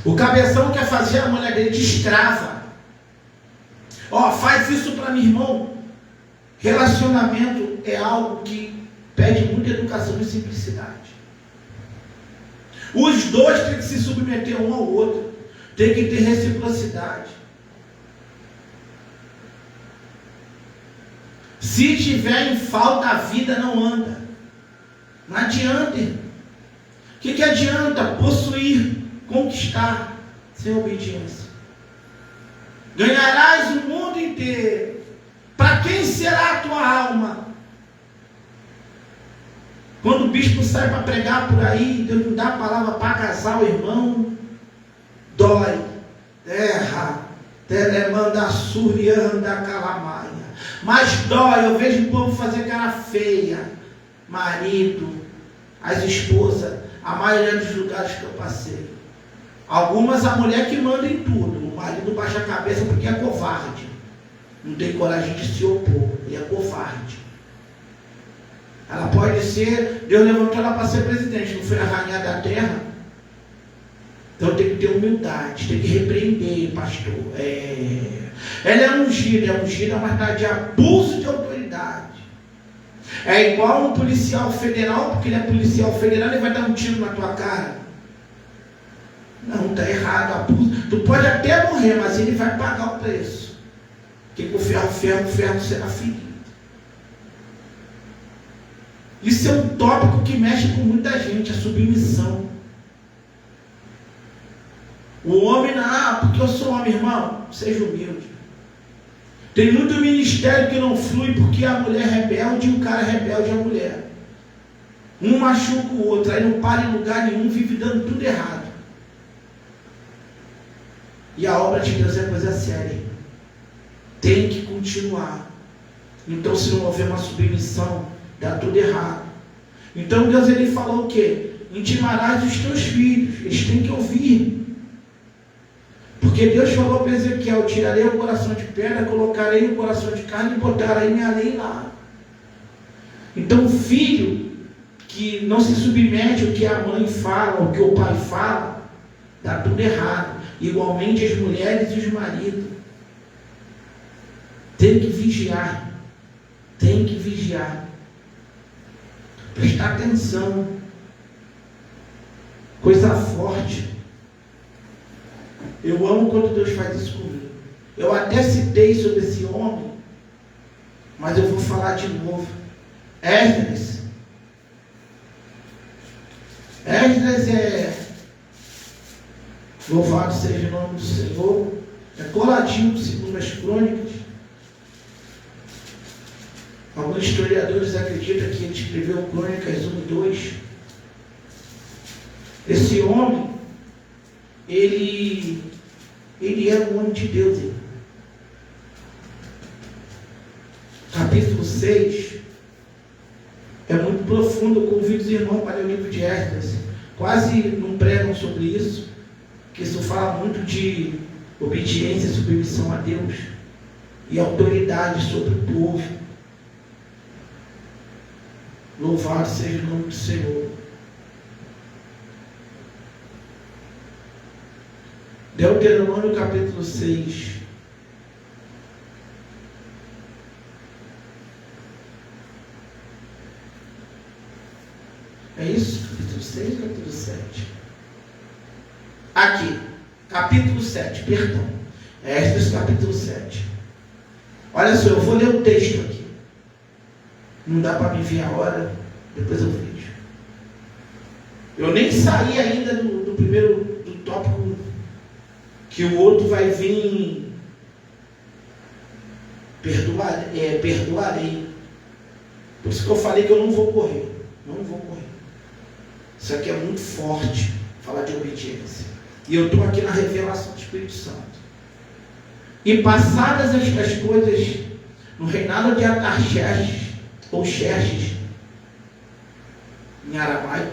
O cabeção quer fazer a mulher dele de escrava. Faz isso para mim, irmão. Relacionamento é algo que pede muita educação e simplicidade. Os dois têm que se submeter um ao outro. Tem que ter reciprocidade. Se tiver em falta, a vida não anda. Não adianta. O que adianta? Possuir, conquistar, sem obediência. Ganharás o mundo inteiro. Para quem será a tua alma? Quando o bispo sai para pregar por aí, Deus não dá a palavra para casar o irmão, dói, terra, telemanda surianda calamaia. Mas dói, eu vejo o povo fazer cara feia. Marido, as esposas, a maioria dos lugares que eu passei. Algumas a mulher que manda em tudo. O marido baixa a cabeça porque é covarde. Não tem coragem de se opor. Ele é covarde. Ela pode ser, Deus levantou ela para ser presidente, não foi a rainha da terra. Então tem que ter humildade, tem que repreender, pastor. Ela é ungida, mas está de abuso de autoridade. É igual um policial federal, porque ele é policial federal, ele vai dar um tiro na tua cara. Não, está errado, abuso. Tu pode até morrer, mas ele vai pagar o preço. Porque com o ferro será ferido. Isso é um tópico que mexe com muita gente, a submissão. O homem, porque eu sou homem, irmão, seja humilde. Tem muito ministério que não flui porque a mulher é rebelde e o cara é rebelde a mulher. Um machuca o outro, aí não para em lugar nenhum, vive dando tudo errado. E a obra de Deus é coisa séria. Tem que continuar. Então, se não houver uma submissão, dá tudo errado. Então Deus ele falou o quê? Intimarás os teus filhos. Eles têm que ouvir. Porque Deus falou para Ezequiel: tirarei o coração de pedra, colocarei o coração de carne e botarei minha lei lá. Então o filho que não se submete ao que a mãe fala, ao que o pai fala, dá tudo errado. Igualmente as mulheres e os maridos. Tem que vigiar. Tem que vigiar. Prestar atenção. Coisa forte. Eu amo quando Deus faz isso comigo. Eu até citei sobre esse homem, mas eu vou falar de novo. Esdras é, louvado seja o nome do Senhor, é coladinho segundo as crônicas. Alguns historiadores acreditam que ele escreveu Crônicas 1 e 2. Esse homem, ele era um homem de Deus. Capítulo 6 é muito profundo. Eu convido os irmãos para ler o livro de Esdras. Quase não pregam sobre isso, que isso fala muito de obediência e submissão a Deus e autoridade sobre o povo. Louvado seja o nome do Senhor. Deuteronômio capítulo 6. É isso? Capítulo 6 ou capítulo 7? Aqui, capítulo 7, perdão. Esdras capítulo 7. Olha só, eu vou ler o texto aqui. Não dá para me ver a hora, depois eu vejo. Eu nem saí ainda do primeiro do tópico, que o outro vai vir. Perdoarei. Por isso que eu falei que eu não vou correr. Não vou correr. Isso aqui é muito forte, falar de obediência. E eu estou aqui na revelação do Espírito Santo. E passadas estas coisas, no reinado de Artaxerxes, ou Xerxes, em aramaico,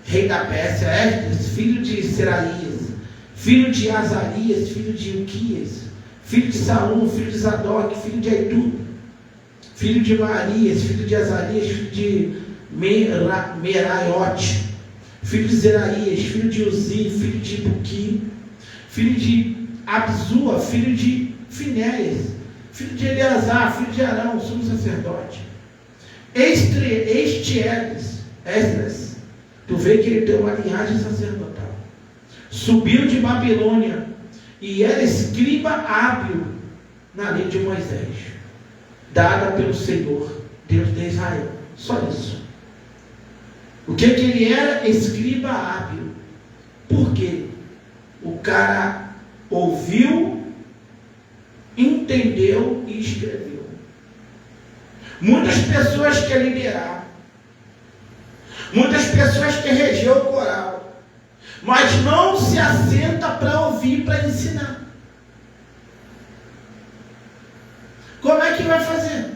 rei da Pérsia, Esdras, filho de Seraías, filho de Azarias, filho de Ilquias, filho de Salum, filho de Zadok, filho de Aitu, filho de Marias, filho de Azarias, filho de Meraiote, filho de Zeraías, filho de Uzi, filho de Buqui, filho de Abzua, filho de Finéias, filho de Eleazar, filho de Arão, sumo sacerdote. Esdras, tu vê que ele tem uma linhagem sacerdotal, subiu de Babilônia e era escriba hábil na lei de Moisés, dada pelo Senhor, Deus de Israel. Só isso. O que ele era? Escriba hábil. Por quê? O cara ouviu, entendeu e escreveu. Muitas pessoas querem liderar, muitas pessoas querem reger o coral, mas não se assenta para ouvir, para ensinar. Como é que vai fazer?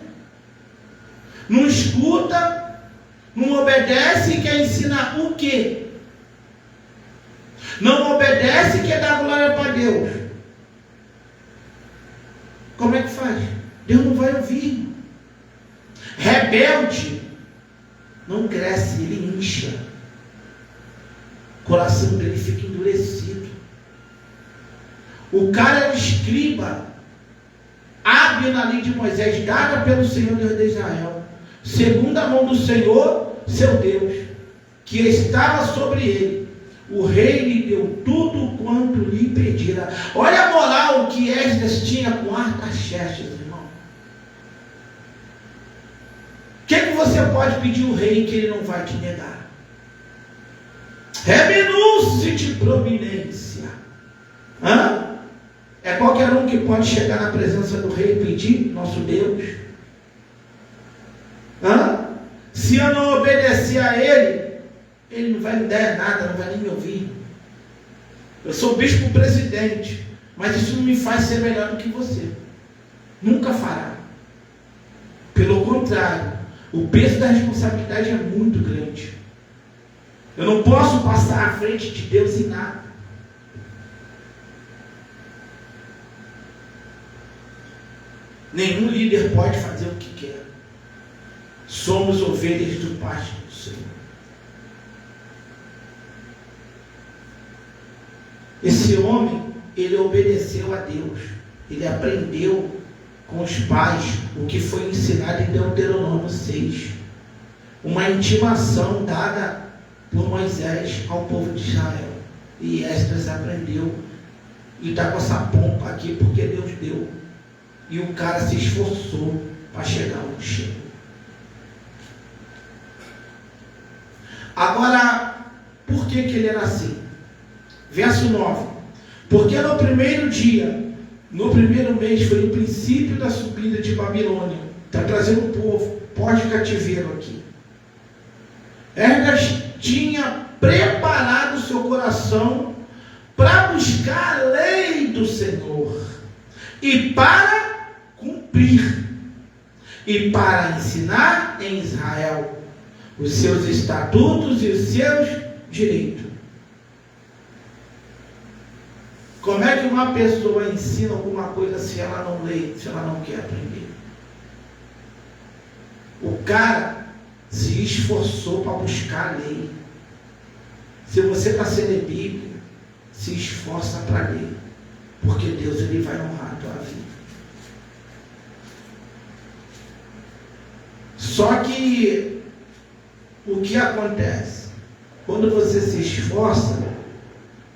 Não escuta, não obedece e quer ensinar o quê? Não obedece e quer dar glória para Deus. Como é que faz? Deus não vai ouvir. Rebelde não cresce, ele incha. O coração dele fica endurecido. O cara é um escriba hábil na lei de Moisés, dada pelo Senhor Deus de Israel, segundo a mão do Senhor, seu Deus, que estava sobre ele. O rei lhe deu tudo quanto lhe pedira. Olha a moral que Esdras tinha com Artaxerxes, irmão. O que você pode pedir ao rei que ele não vai te negar? Reminúcie de providência. É qualquer um que pode chegar na presença do rei e pedir, nosso Deus. Se eu não obedecer a ele, ele não vai me dar nada, não vai nem me ouvir. Eu sou bispo presidente, mas isso não me faz ser melhor do que você. Nunca fará. Pelo contrário, o peso da responsabilidade é muito grande. Eu não posso passar à frente de Deus em nada. Nenhum líder pode fazer o que quer. Somos ovelhas do pasto do Senhor. Esse homem, ele obedeceu a Deus. Ele aprendeu com os pais o que foi ensinado em Deuteronômio 6. Uma intimação dada por Moisés ao povo de Israel. E Esdras aprendeu. E está com essa pompa aqui porque Deus deu. E o cara se esforçou para chegar onde chegou. Agora, por que ele era assim? Verso 9. Porque no primeiro dia, no primeiro mês, foi o princípio da subida de Babilônia. Está trazendo o povo pós-cativeiro aqui. Esdras tinha preparado o seu coração para buscar a lei do Senhor e para cumprir e para ensinar em Israel os seus estatutos e os seus direitos. Como é que uma pessoa ensina alguma coisa se ela não lê, se ela não quer aprender? O cara se esforçou para buscar a lei. Se você está sem ler Bíblia, se esforça para ler, porque Deus ele vai honrar a tua vida. Só que o que acontece? Quando você se esforça,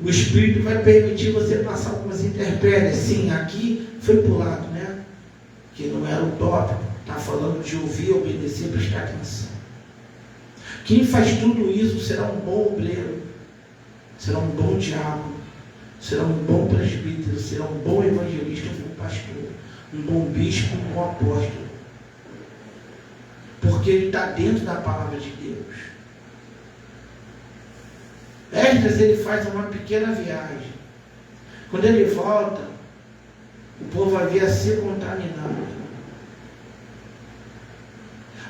o Espírito vai permitir você passar algumas intempéries. Sim, aqui foi pulado, né? Que não era o tópico. Está falando de ouvir, obedecer, prestar atenção. Quem faz tudo isso será um bom obreiro, será um bom diácono, será um bom presbítero, será um bom evangelista, um bom pastor, um bom bispo, um bom apóstolo. Porque ele está dentro da palavra de Deus. Esdras, ele faz uma pequena viagem. Quando ele volta, o povo havia se contaminado.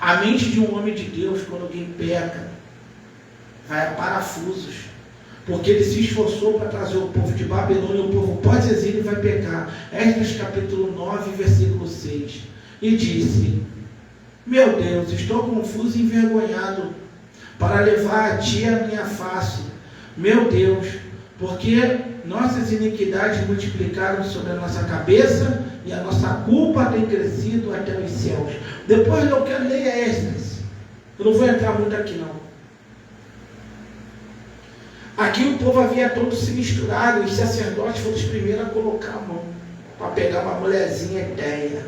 A mente de um homem de Deus, quando alguém peca, vai a parafusos, porque ele se esforçou para trazer o povo de Babilônia, o povo pós-exílio vai pecar. Esdras capítulo 9, versículo 6. E disse: meu Deus, estou confuso e envergonhado para levar a ti a minha face. Meu Deus, porque nossas iniquidades multiplicaram sobre a nossa cabeça e a nossa culpa tem crescido até os céus. Depois eu quero ler Esdras. Eu não vou entrar muito aqui não. Aqui o povo havia todo se misturado, e os sacerdotes foram os primeiros a colocar a mão para pegar uma mulherzinha ideia.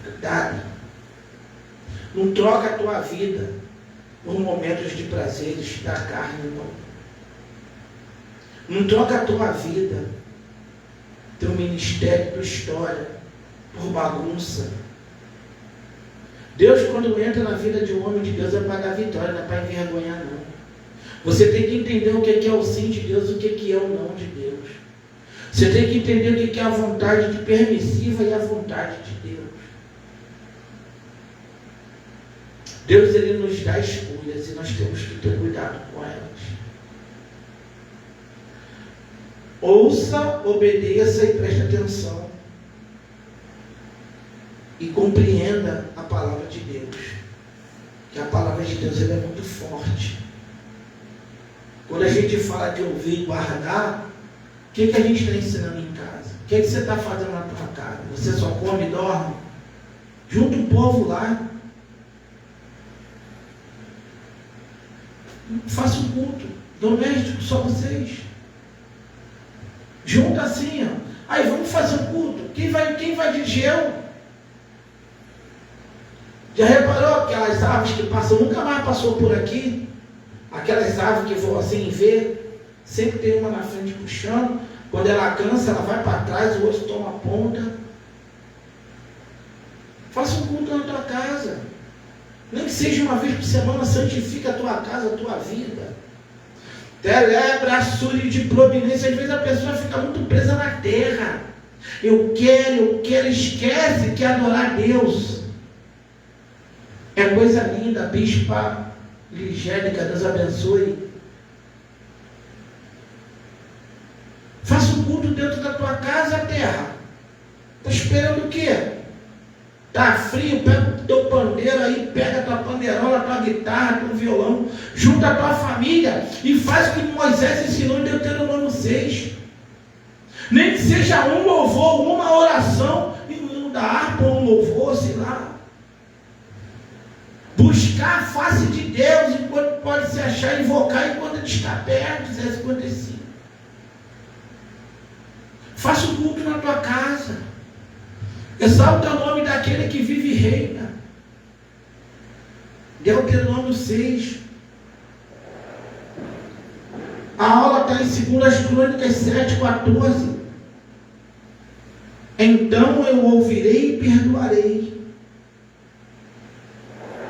Cuidado. Não troca a tua vida por momentos de prazeres da carne, não. Não troca a tua vida, teu ministério, tua história, por bagunça. Deus, quando entra na vida de um homem de Deus, é para dar vitória, não é para envergonhar, não. Você tem que entender o que é o sim de Deus e o que é o não de Deus. Você tem que entender o que é a vontade permissiva e a vontade de Deus. Deus, ele nos dá escolhas e nós temos que ter cuidado com elas. Ouça, obedeça e preste atenção. E compreenda a palavra de Deus. Que a palavra de Deus ela é muito forte. Quando a gente fala de ouvir e guardar, o que a gente está ensinando em casa? O que você está fazendo na tua casa? Você só come e dorme? Junta um povo lá. Faça um culto doméstico, só vocês. Junta assim, ó. Aí vamos fazer um culto. Quem vai dirigir eu? Já reparou aquelas aves que passam, nunca mais passou por aqui? Aquelas aves que voam assim em V, sempre tem uma na frente puxando. Quando ela cansa, ela vai para trás, o outro toma a ponta. Faça um culto na tua casa. Nem que seja uma vez por semana, santifica a tua casa, a tua vida. Celebra a suri de providência. Às vezes a pessoa fica muito presa na terra. Eu quero, esquece que adorar Deus é coisa linda. Bispa Ligélica, Deus abençoe. Faça um culto dentro da tua casa, terra. Está esperando o quê? Está frio, pega o teu pandeiro aí, pega a tua pandeirola, a tua guitarra, teu violão, junta a tua família e faz o que Moisés ensinou em Deuteronômio 6. Nem que seja um louvor, uma oração, e um da harpa, um louvor, sei lá. Buscar a face de Deus enquanto pode se achar, invocar enquanto ele está perto, Isaías 55. Faça um culto na tua casa. Exalta o nome daquele que vive e reina. Deuteronômio 6. A aula está em 2 Crônicas 7, 14. Então eu ouvirei e perdoarei.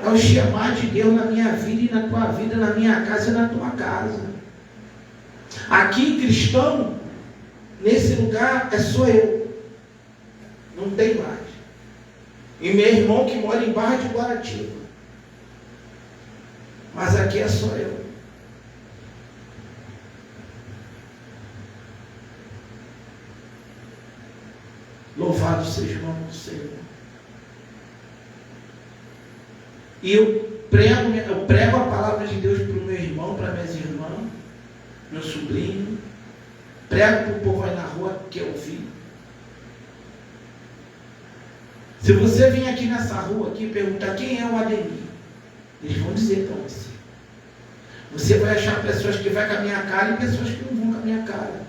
É o chamar de Deus na minha vida e na tua vida, na minha casa e na tua casa. Aqui, cristão, nesse lugar, é só eu. Não tem mais. E meu irmão que mora em Barra de Guaratiba. Mas aqui é só eu. Louvado seja o nome do Senhor. E eu prego a palavra de Deus para o meu irmão, para minhas irmãs, meu sobrinho. Prego para o povo aí na rua que eu vi. Se você vir aqui nessa rua aqui e perguntar quem é o Ademir, eles vão dizer para você. Você vai achar pessoas que vão com a minha cara e pessoas que não vão com a minha cara.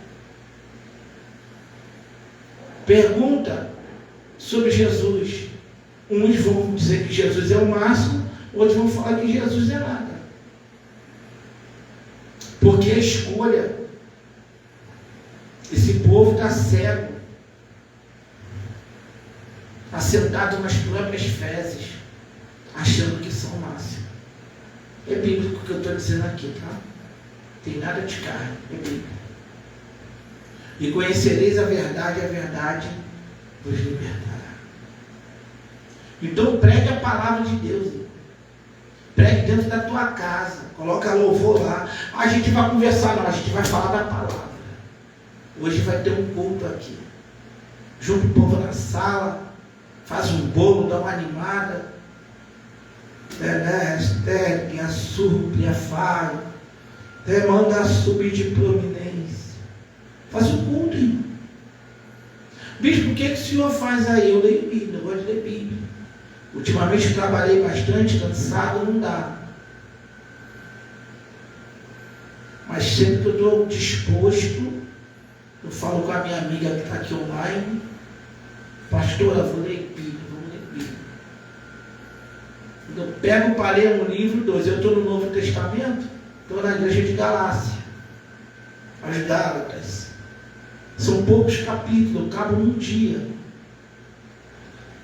Pergunta sobre Jesus. Uns vão dizer que Jesus é o máximo, outros vão falar que Jesus é nada. Porque a escolha, esse povo está cego, assentado nas próprias fezes, achando que são o máximo. É bíblico o que eu estou dizendo aqui, tá? Tem nada de carne, é bíblico. E conhecereis a verdade vos libertará. Então pregue a palavra de Deus. Pregue dentro da tua casa. Coloca louvor lá. A gente vai conversar, não. A gente vai falar da palavra. Hoje vai ter um culto aqui. Junta o povo na sala. Faz um bolo, dá uma animada. Minha súplia, faro. Manda subir de prominência. Faz um culto, irmão. Bispo, o que o senhor faz aí? Eu leio Bíblia, eu gosto de ler Bíblia. Ultimamente eu trabalhei bastante, cansado, não dá. Mas sempre que eu estou disposto, eu falo com a minha amiga que está aqui online, pastora, vou ler Bíblia, vamos ler Bíblia. Eu pego para ler um livro, dois. Eu estou no Novo Testamento, estou na igreja de Galácia, as Gálatas. São poucos capítulos, eu cabo num dia.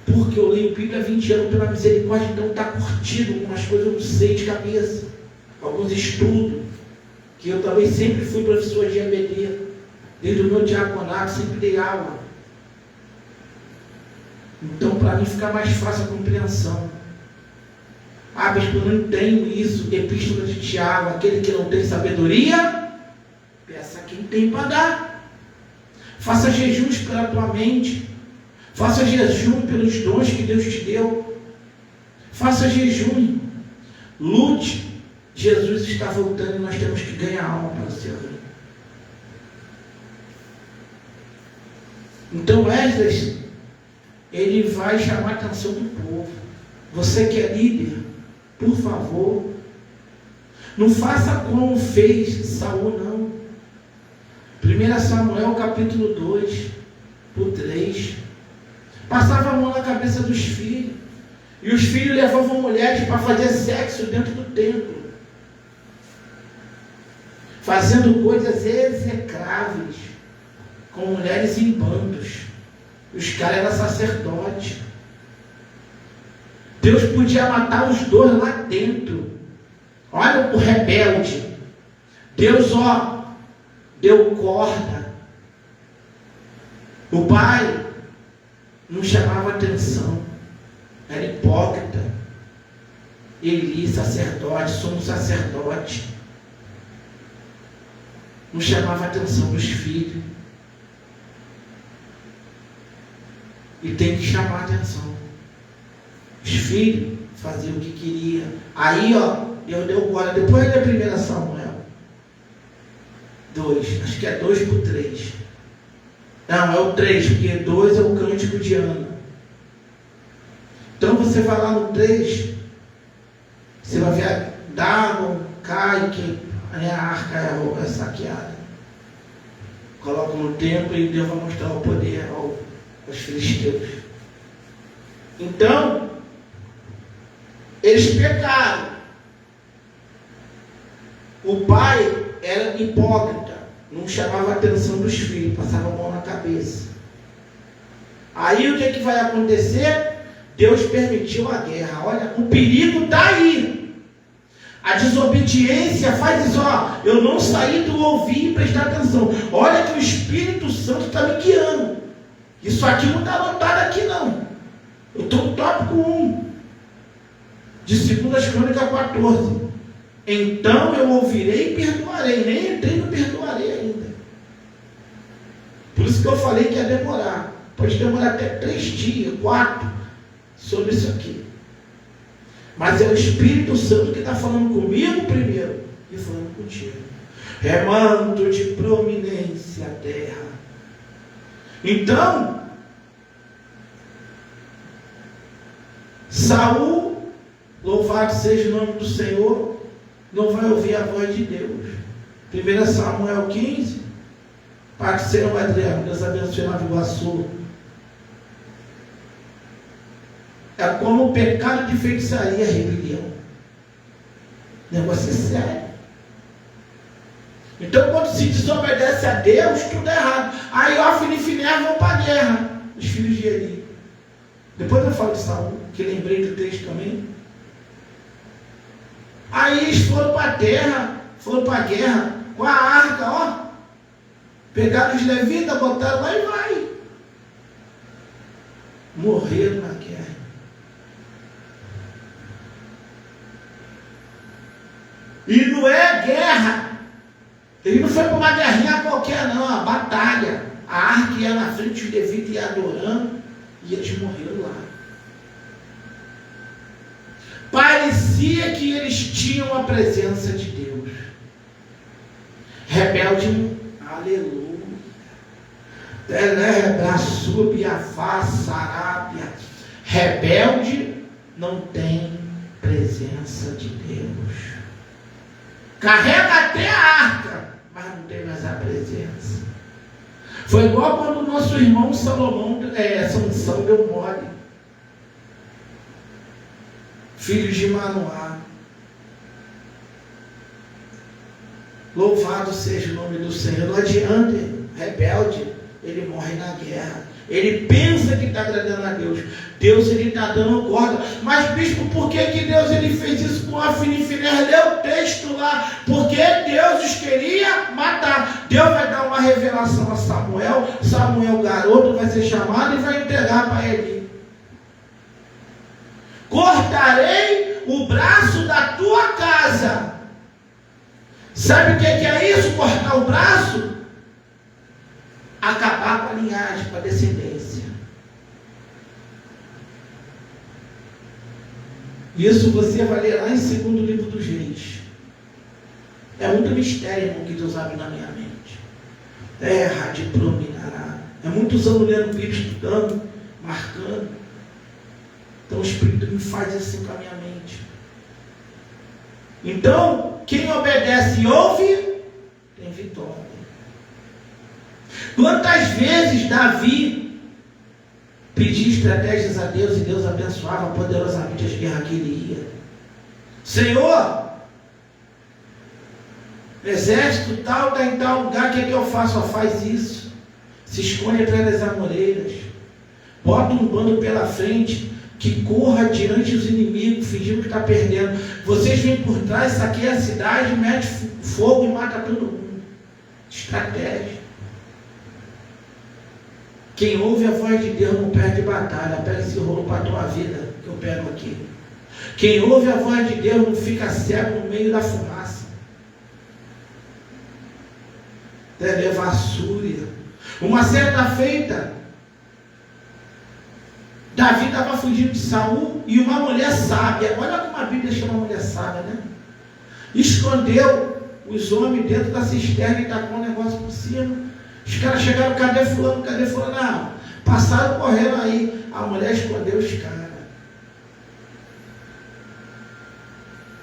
Porque eu leio Bíblia há 20 anos pela misericórdia, então está curtido. Algumas coisas eu não sei de cabeça. Alguns estudos, que eu também sempre fui professor de EBD. Desde o meu diaconato, sempre dei aula. Então, para mim, fica mais fácil a compreensão. Ah, bispo, eu não entendo isso. Epístola de Tiago, aquele que não tem sabedoria, peça quem tem para dar. Faça jejuns pela tua mente. Faça jejum pelos dons que Deus te deu. Faça jejum. Lute. Jesus está voltando e nós temos que ganhar alma para o céu. Então Esdras, ele vai chamar a atenção do povo. Você que é líder, por favor, não faça como fez Saul, não. 1 Samuel capítulo 2, por 3. Passava a mão na cabeça dos filhos. E os filhos levavam mulheres para fazer sexo dentro do templo. Fazendo coisas execráveis. Com mulheres em bandos. Os caras eram sacerdotes. Deus podia matar os dois lá dentro. Olha o rebelde. Deus, deu corda. O pai não chamava atenção. Era hipócrita. Eli, sacerdote, somos sacerdote. Não chamava atenção dos filhos. E tem que chamar atenção. Os filhos faziam o que queriam. Aí, Deus deu corda. Depois ele 1 Samuel 2, acho que é 2 por 3. Não, é o 3, porque 2 é o cântico de Ana. Então você vai lá no 3, você vai ver Dagon, cai, que a arca é saqueada. Coloca no templo e Deus vai mostrar o poder aos filisteus. Então, eles pecaram. O pai era hipócrita, não chamava a atenção dos filhos, passava a mão na cabeça. Aí o que vai acontecer? Deus permitiu a guerra. Olha, o perigo está aí. A desobediência faz isso, eu não saí do ouvir e prestar atenção. Olha que o Espírito Santo está me guiando. Isso aqui não está anotado aqui não. Eu estou no tópico 1 de 2 Crônicas 14. Então eu ouvirei e perdoarei. Nem entrei no perdoarei ainda. Por isso que eu falei que ia demorar. Pode demorar até 3 dias, 4, sobre isso aqui. Mas é o Espírito Santo que está falando comigo primeiro e falando contigo. Remanto de prominência à terra. Então, Saul, louvado seja o nome do Senhor, não vai ouvir a voz de Deus. 1 Samuel 15, Pai do Senhor Adriano, Deus abençoe Nova Iguaçu. É como o pecado de feitiçaria, rebelião. O negócio é sério. Então, quando se desobedece a Deus, tudo é errado. Aí, Ofni e Finéia vão para a guerra, os filhos de Eli. Depois eu falo de Saul, que lembrei do texto também. Aí eles foram para a terra, foram para a guerra, com a arca, pegaram os levitas, botaram lá e vai. Morreram na guerra. guerra. Ele não foi para uma guerrinha qualquer não, a batalha. A arca ia na frente, os levitas iam adorando, e eles morreram lá. Parecia que eles tinham a presença de Deus. Rebelde, aleluia. Rebelde não tem presença de Deus. Carrega até a arca, mas não tem mais a presença. Foi igual quando o nosso irmão Sansão deu mole. Filhos de Manoá. Louvado seja o nome do Senhor. Não adianta, rebelde, ele morre na guerra. Ele pensa que está agradando a Deus. Deus, ele está dando corda. Mas, bispo, por que Deus ele fez isso com Ofni e Finéias? Lê o texto lá. Porque Deus os queria matar. Deus vai dar uma revelação a Samuel. Samuel, garoto, vai ser chamado e vai entregar para ele. Cortarei o braço da tua casa. Sabe o que é isso? Cortar o braço? Acabar com a linhagem, com a descendência. Isso você vai ler lá em 2º livro dos Reis. É muito mistério, irmão, que Deus abre na minha mente. Terra de prominará. É muitos anos lendo Bíblia, estudando, marcando. Então o Espírito me faz assim com a minha mente. Então, quem obedece e ouve, tem vitória. Quantas vezes Davi pedia estratégias a Deus e Deus abençoava poderosamente as guerras que ele ia. Senhor, exército tal, está em tal lugar, o que é que eu faço? Faz isso. Se esconde atrás das amoreiras. Bota um bando pela frente, que corra diante dos inimigos, fingindo que está perdendo. Vocês vêm por trás, saqueiam a cidade, mete fogo e mata todo mundo. Estratégia. Quem ouve a voz de Deus não perde batalha. Pega esse rolo para a tua vida, que eu pego aqui. Quem ouve a voz de Deus não fica cego no meio da fumaça. Televassúria. Uma certa feita, Davi estava fugindo de Saul e uma mulher sábia, olha como a Bíblia chama uma mulher sábia, né? Escondeu os homens dentro da cisterna e tacou um negócio por cima. Os caras chegaram, cadê fulano? Cadê fulano? Não, passaram correndo aí. A mulher escondeu os caras.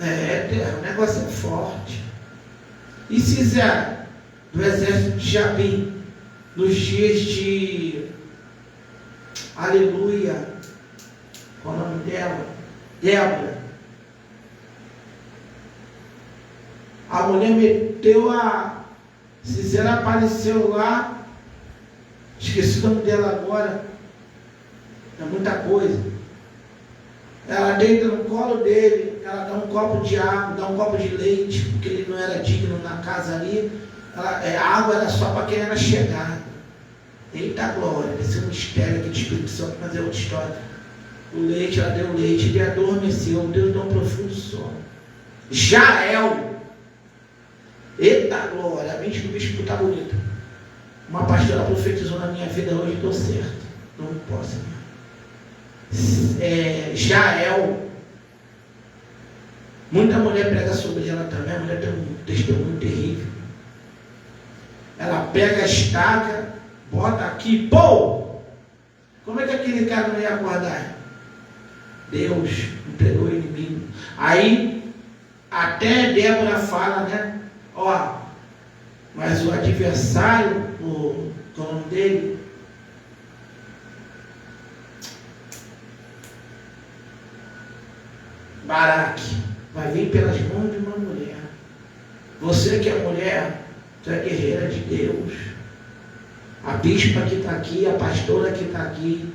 O negócio é forte. E se fizeram do exército de Jabim, nos dias de aleluia, qual é o nome dela? Débora. A mulher meteu Cisera apareceu lá, esqueci o nome dela agora, é muita coisa. Ela deita no colo dele, ela dá um copo de água, dá um copo de leite, porque ele não era digno na casa ali. A água era só para quem era chegado. Eita glória, esse é um mistério aqui de Espírito Santo, mas é outra história. O leite, ela deu leite, ele adormeceu, Deus deu um profundo sono. Jael. Eita glória, a mente do bispo está bonita. Uma pastora profetizou na minha vida hoje, estou certo. Não posso. Jael. Muita mulher prega sobre ela também. A mulher tem um testemunho terrível. Ela pega a estaca, bota aqui, pô! Como é que aquele cara não ia acordar? Deus entregou o inimigo. Aí, até Débora fala, né? Ó, mas o adversário, o nome dele, Baraque, vai vir pelas mãos de uma mulher. Você que é mulher, tu é guerreira de Deus. A bispa que está aqui, a pastora que está aqui,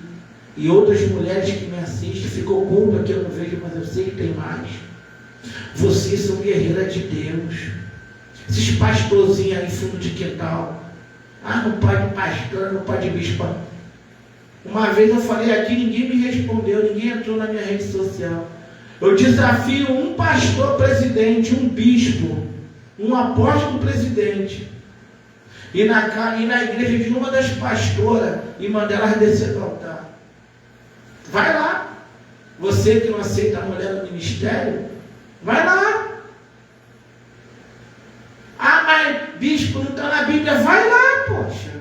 e outras mulheres que me assistem, ficou culpa que eu não vejo, mas eu sei que tem mais. Vocês são guerreiras de Deus. Esses pastorzinhos aí, fundo de quintal. Não pode pastor, não pode bispa. Uma vez eu falei aqui, ninguém me respondeu, ninguém entrou na minha rede social. Eu desafio um pastor presidente, um bispo, um apóstolo presidente, e na igreja de uma das pastoras, e mandar elas descer do altar. Vai lá. Você que não aceita a mulher no ministério, vai lá. Ah, mas bispo não está na Bíblia. Vai lá, poxa.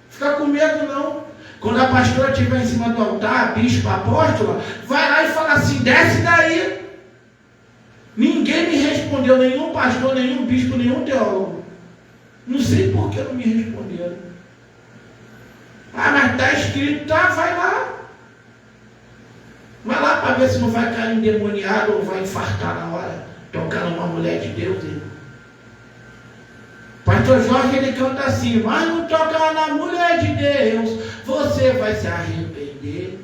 Fica com medo não. Quando a pastora estiver em cima do altar, bispo, apóstola, vai lá e fala assim, desce daí. Ninguém me respondeu, nenhum pastor, nenhum bispo, nenhum teólogo. Não sei por que não me responderam. Ah, mas está escrito, tá, vai lá. Vai lá para ver se não vai cair endemoniado ou vai infartar na hora, tocar numa mulher de Deus. Pastor Jorge, ele canta assim, mas não toca na mulher de Deus, você vai se arrepender.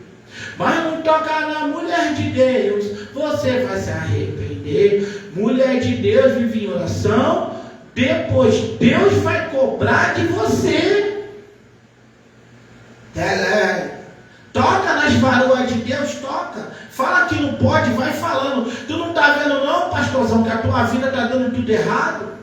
Mas não toca na mulher de Deus, você vai se arrepender. Mulher de Deus vive em oração, depois Deus vai cobrar de você. Toca nas varoas de Deus, toca. Fala que não pode, vai falando. Tu não está vendo não, pastorzão, que a tua vida está dando tudo errado?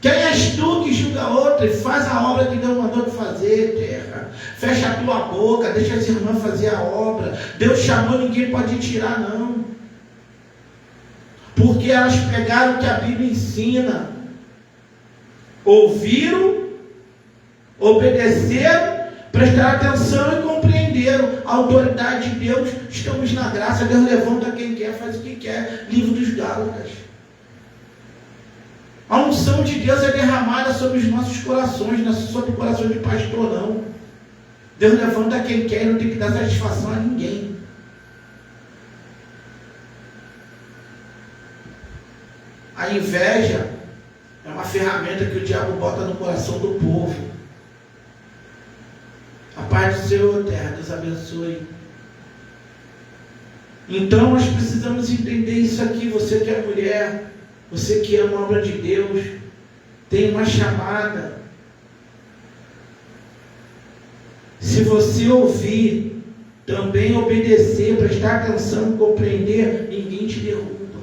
Quem és tu que julga outra e faz a obra que Deus mandou te fazer, terra? Fecha a tua boca, deixa as irmãs fazer a obra. Deus chamou, ninguém pode tirar não. Porque elas pegaram o que a Bíblia ensina. Ouviram, obedeceram, prestaram atenção e compreenderam a autoridade de Deus. Estamos na graça, Deus levanta quem quer, faz o que quer. Livro dos Gálatas. A unção de Deus é derramada sobre os nossos corações, não é sobre o coração de pastor não. Deus levanta quem quer e não tem que dar satisfação a ninguém. A inveja é uma ferramenta que o diabo bota no coração do povo. A paz do Senhor, terra, Deus abençoe. Então nós precisamos entender isso aqui. Você que é mulher, você que ama a obra de Deus, tem uma chamada. Se você ouvir, também obedecer, prestar atenção, compreender, ninguém te derruba.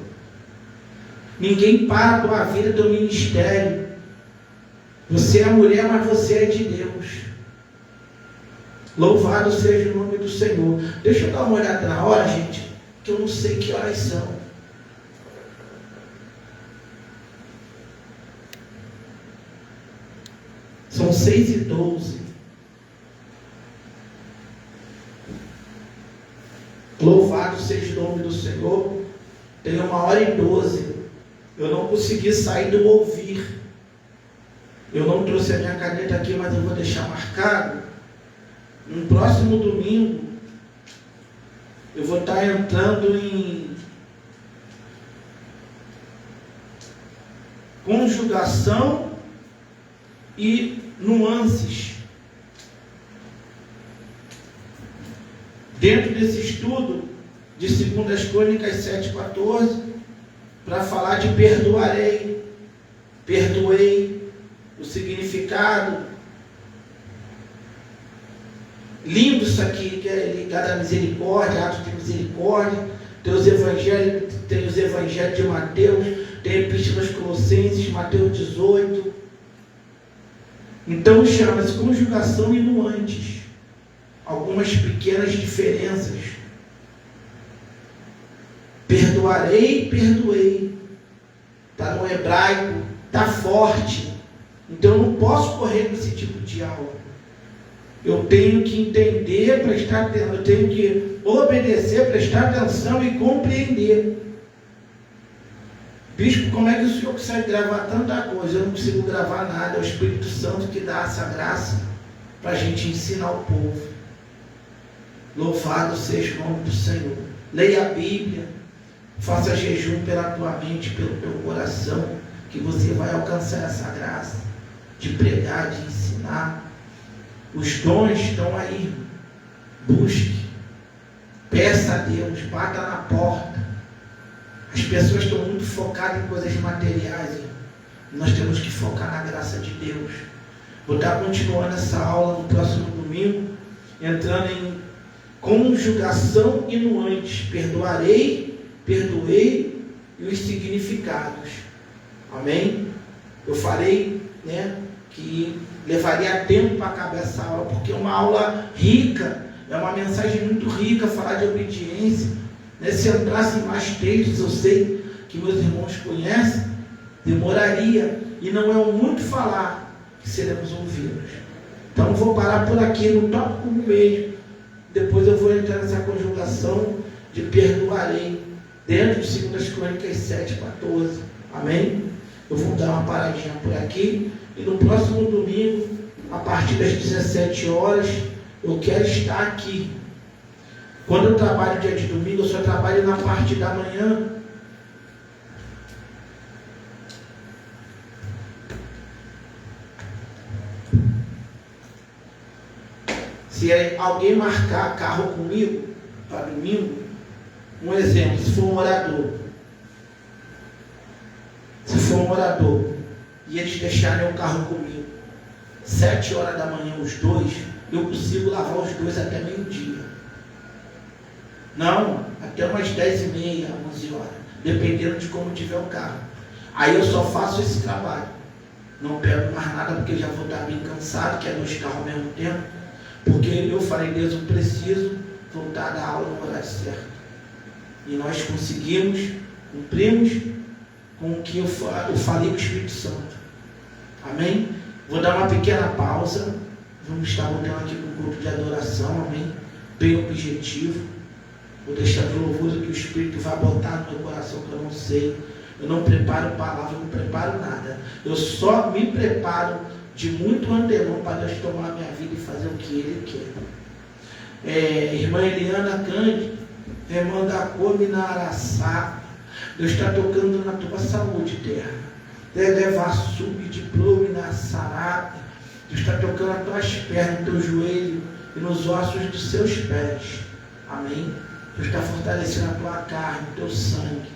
Ninguém para a tua vida, teu ministério. Você é mulher, mas você é de Deus. Louvado seja o nome do Senhor. Deixa eu dar uma olhada na hora, gente, que eu não sei que horas são. São 6h12. Louvado seja o nome do Senhor. Tem 1h12. Eu não consegui sair do ouvir. Eu não trouxe a minha caneta aqui, mas eu vou deixar marcado. No próximo domingo, eu vou estar entrando em conjugação e nuances. Dentro desse estudo de 2 Crônicas 7:14, para falar de perdoarei, perdoei, o significado. Lindo isso aqui, que é ligado à misericórdia, atos de misericórdia. Tem os evangelhos de Mateus, tem a Epístola aos Colossenses, Mateus 18. Então chama-se conjugação e nuantes. Algumas pequenas diferenças. Perdoarei, perdoei. Está no hebraico, está forte. Então eu não posso correr com esse tipo de aula. Eu tenho que entender, prestar atenção, eu tenho que obedecer, prestar atenção e compreender. Bispo, como é que o senhor consegue gravar tanta coisa? Eu não consigo gravar nada. É o Espírito Santo que dá essa graça para a gente ensinar o povo. Louvado seja o nome do Senhor. Leia a Bíblia, faça jejum pela tua mente, pelo teu coração, que você vai alcançar essa graça de pregar, de ensinar. Os dons estão aí. Busque, peça a Deus, bata na porta. As pessoas estão muito focadas em coisas materiais. Nós temos que focar na graça de Deus. Vou estar continuando essa aula no próximo domingo, entrando em conjugação e nuantes. Perdoarei, perdoei e os significados. Amém? Eu falei, né, que levaria tempo para acabar essa aula, porque é uma aula rica, é uma mensagem muito rica, falar de obediência, né? Se entrasse em mais textos, eu sei que meus irmãos conhecem, demoraria, e não é o muito falar que seremos ouvidos. Então vou parar por aqui no tópico mesmo, depois eu vou entrar nessa conjugação de perdoarei, dentro de 2 Crônicas 7:14, amém? Eu vou dar uma paradinha por aqui, e no próximo domingo, a partir das 17 horas, eu quero estar aqui. Quando eu trabalho dia de domingo, eu só trabalho na parte da manhã. Se alguém marcar carro comigo para domingo, um exemplo, se for um morador, e eles deixarem o carro comigo, 7 horas da manhã os dois, eu consigo lavar os dois até meio-dia. Não, até umas 10h30, 11 horas, dependendo de como tiver o carro. Aí eu só faço esse trabalho. Não pego mais nada, porque já vou estar bem cansado, que é 2 carros ao mesmo tempo. Porque eu falei, Deus, eu preciso voltar da aula no horário certo. E nós conseguimos, cumprimos com o que eu falei com o Espírito Santo. Amém? Vou dar uma pequena pausa. Vamos estar voltando aqui para o grupo de adoração. Amém? Bem objetivo. Vou deixar para o louvor que o Espírito vai botar no meu coração, que eu não sei. Eu não preparo palavra, eu não preparo nada. Eu só me preparo de muito antemão para Deus tomar a minha vida e fazer o que Ele quer. Irmã Eliana Cândido, irmã da Come na Araçá, Deus está tocando na tua saúde, terra. Leva sub de plume na sarata. Deus está tocando nas tuas pernas, no teu joelho e nos ossos dos seus pés. Amém? Deus está fortalecendo a tua carne, o teu sangue.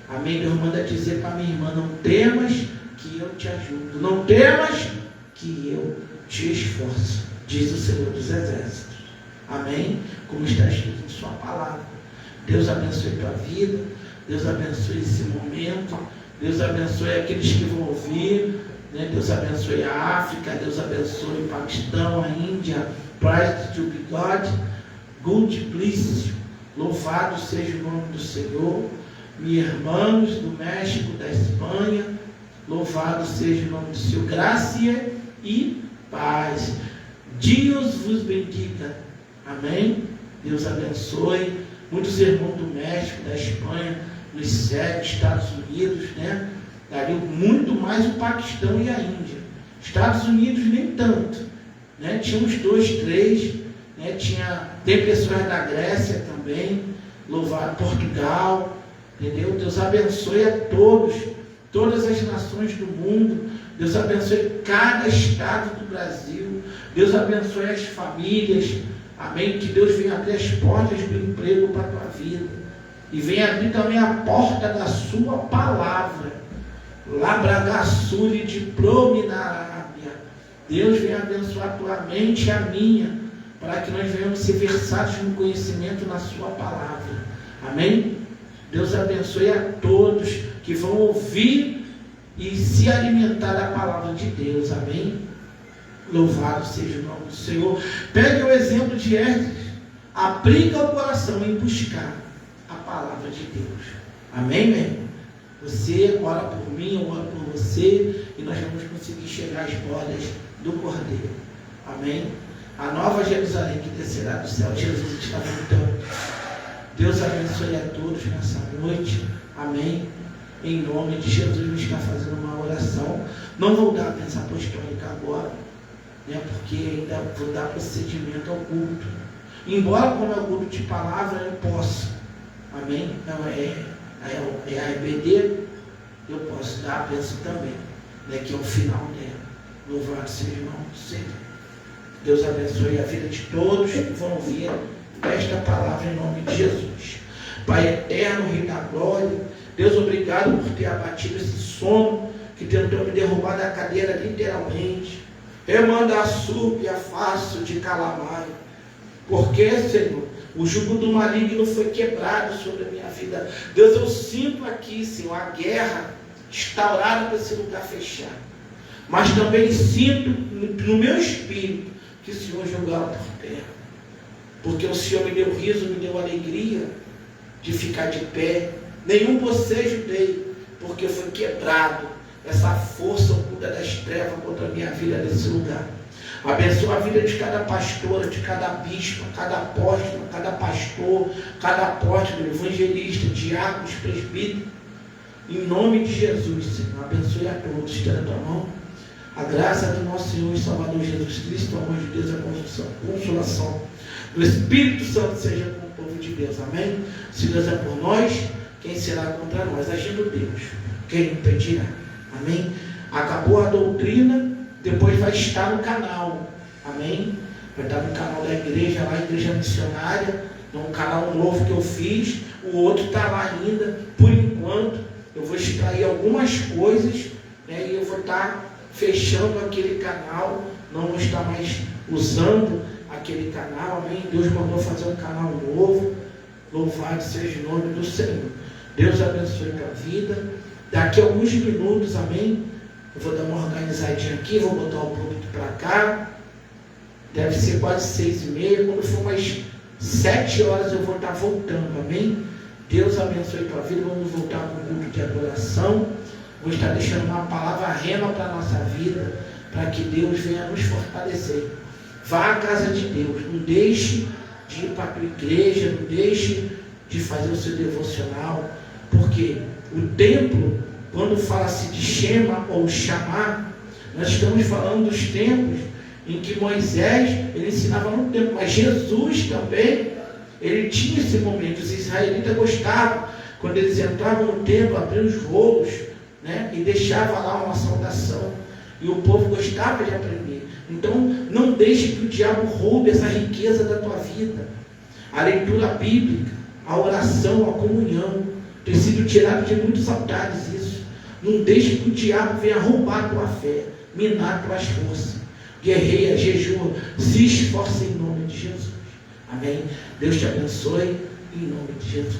Amém? Deus manda dizer para minha irmã, não temas que eu te ajudo. Não temas que eu te esforço, diz o Senhor dos Exércitos. Amém? Como está escrito em sua palavra. Deus abençoe tua vida. Deus abençoe esse momento. Deus abençoe aqueles que vão ouvir, né? Deus abençoe a África. Deus abençoe o Paquistão, a Índia. Praise to be God. Good bless. Louvado seja o nome do Senhor. Meus irmãos do México, da Espanha, louvado seja o nome do Senhor. Graça e paz. Deus vos bendiga. Amém? Deus abençoe. Muitos irmãos do México, da Espanha, nos seguem, Estados Unidos, né? Ali muito mais o Paquistão e a Índia. Estados Unidos nem tanto, né? Tinha uns 2, 3, né? Tem pessoas da Grécia também, louvado Portugal, entendeu? Deus abençoe a todos, todas as nações do mundo. Deus abençoe cada estado do Brasil. Deus abençoe as famílias. Amém? Que Deus venha abrir as portas do emprego para a tua vida. E venha abrir também a porta da sua palavra. Labragassuri de Prominarábia. Deus venha abençoar a tua mente e a minha, para que nós venhamos ser versados no conhecimento na sua palavra. Amém? Deus abençoe a todos que vão ouvir e se alimentar da palavra de Deus. Amém? Louvado seja o nome do Senhor. Pegue o exemplo de Esdras. Aplica o coração em buscar a palavra de Deus. Amém, meu irmão? Você ora por mim, eu oro por você, e nós vamos conseguir chegar às bordas do Cordeiro. Amém? A nova Jerusalém que descerá do céu, Jesus está voltando. Deus abençoe a todos nessa noite. Amém? Em nome de Jesus, nos está fazendo uma oração. Não vou dar a bênção apostólica agora, né, porque ainda vou dar procedimento ao culto. Embora, como é o culto de palavra, eu posso. Amém? Não é a EBD, eu posso dar a bênção também, né, que é o final dela. Louvado seja o nome do Senhor. Deus abençoe a vida de todos que vão ouvir esta palavra em nome de Jesus. Pai eterno, Rei da glória, Deus, obrigado por ter abatido esse sono que tentou me derrubar da cadeira literalmente. Remanda a súbia fácil de calamaio. Porque, Senhor, o jugo do maligno foi quebrado sobre a minha vida. Deus, eu sinto aqui, Senhor, a guerra instaurada para esse lugar fechado. Mas também sinto no meu espírito que o Senhor jogou por terra. Porque o Senhor me deu riso, me deu alegria de ficar de pé. Nenhum bocejo dei, porque foi quebrado essa força oculta das trevas contra a minha vida nesse lugar. Abençoa a vida de cada pastora, de cada bispo, cada apóstolo, cada pastor, cada apóstolo, evangelista, diáconos, presbítero. Em nome de Jesus, Senhor, abençoe a todos. Estenda a tua mão. A graça do nosso Senhor e Salvador Jesus Cristo, o amor de Deus, a consolação do Espírito Santo seja com o povo de Deus. Amém? Se Deus é por nós, quem será contra nós? Agindo Deus, quem impedirá? Amém? Acabou a doutrina, depois vai estar no canal. Amém? Vai estar no canal da igreja, lá, Igreja Missionária, um canal novo que eu fiz. O outro está lá ainda. Por enquanto, eu vou extrair algumas coisas, né, e eu vou estar fechando aquele canal. Não vou estar mais usando aquele canal. Amém? Deus mandou fazer um canal novo. Louvado seja o nome do Senhor. Deus abençoe a tua vida. Daqui a alguns minutos, amém? Eu vou dar uma organizadinha aqui, vou botar o púlpito para cá. Deve ser quase 6h30. Quando for mais 7 horas eu vou estar voltando, amém? Deus abençoe a tua vida. Vamos voltar com o culto de adoração. Vou estar deixando uma palavra rema para a nossa vida, para que Deus venha nos fortalecer. Vá à casa de Deus. Não deixe de ir para a tua igreja, não deixe de fazer o seu devocional, porque o templo, quando fala-se de Shema ou chamar, nós estamos falando dos tempos em que Moisés, ele ensinava no templo, mas Jesus também, ele tinha esse momento. Os israelitas gostavam, quando eles entravam no templo, abriam os rolos, né, e deixava lá uma saudação, e o povo gostava de aprender. Então, não deixe que o diabo roube essa riqueza da tua vida. A leitura bíblica, a oração, a comunhão, tem sido tirado de muitos altares isso. Não deixe que o diabo venha roubar a tua fé, minar tuas forças. Guerreia, jejua, se esforce em nome de Jesus. Amém? Deus te abençoe em nome de Jesus.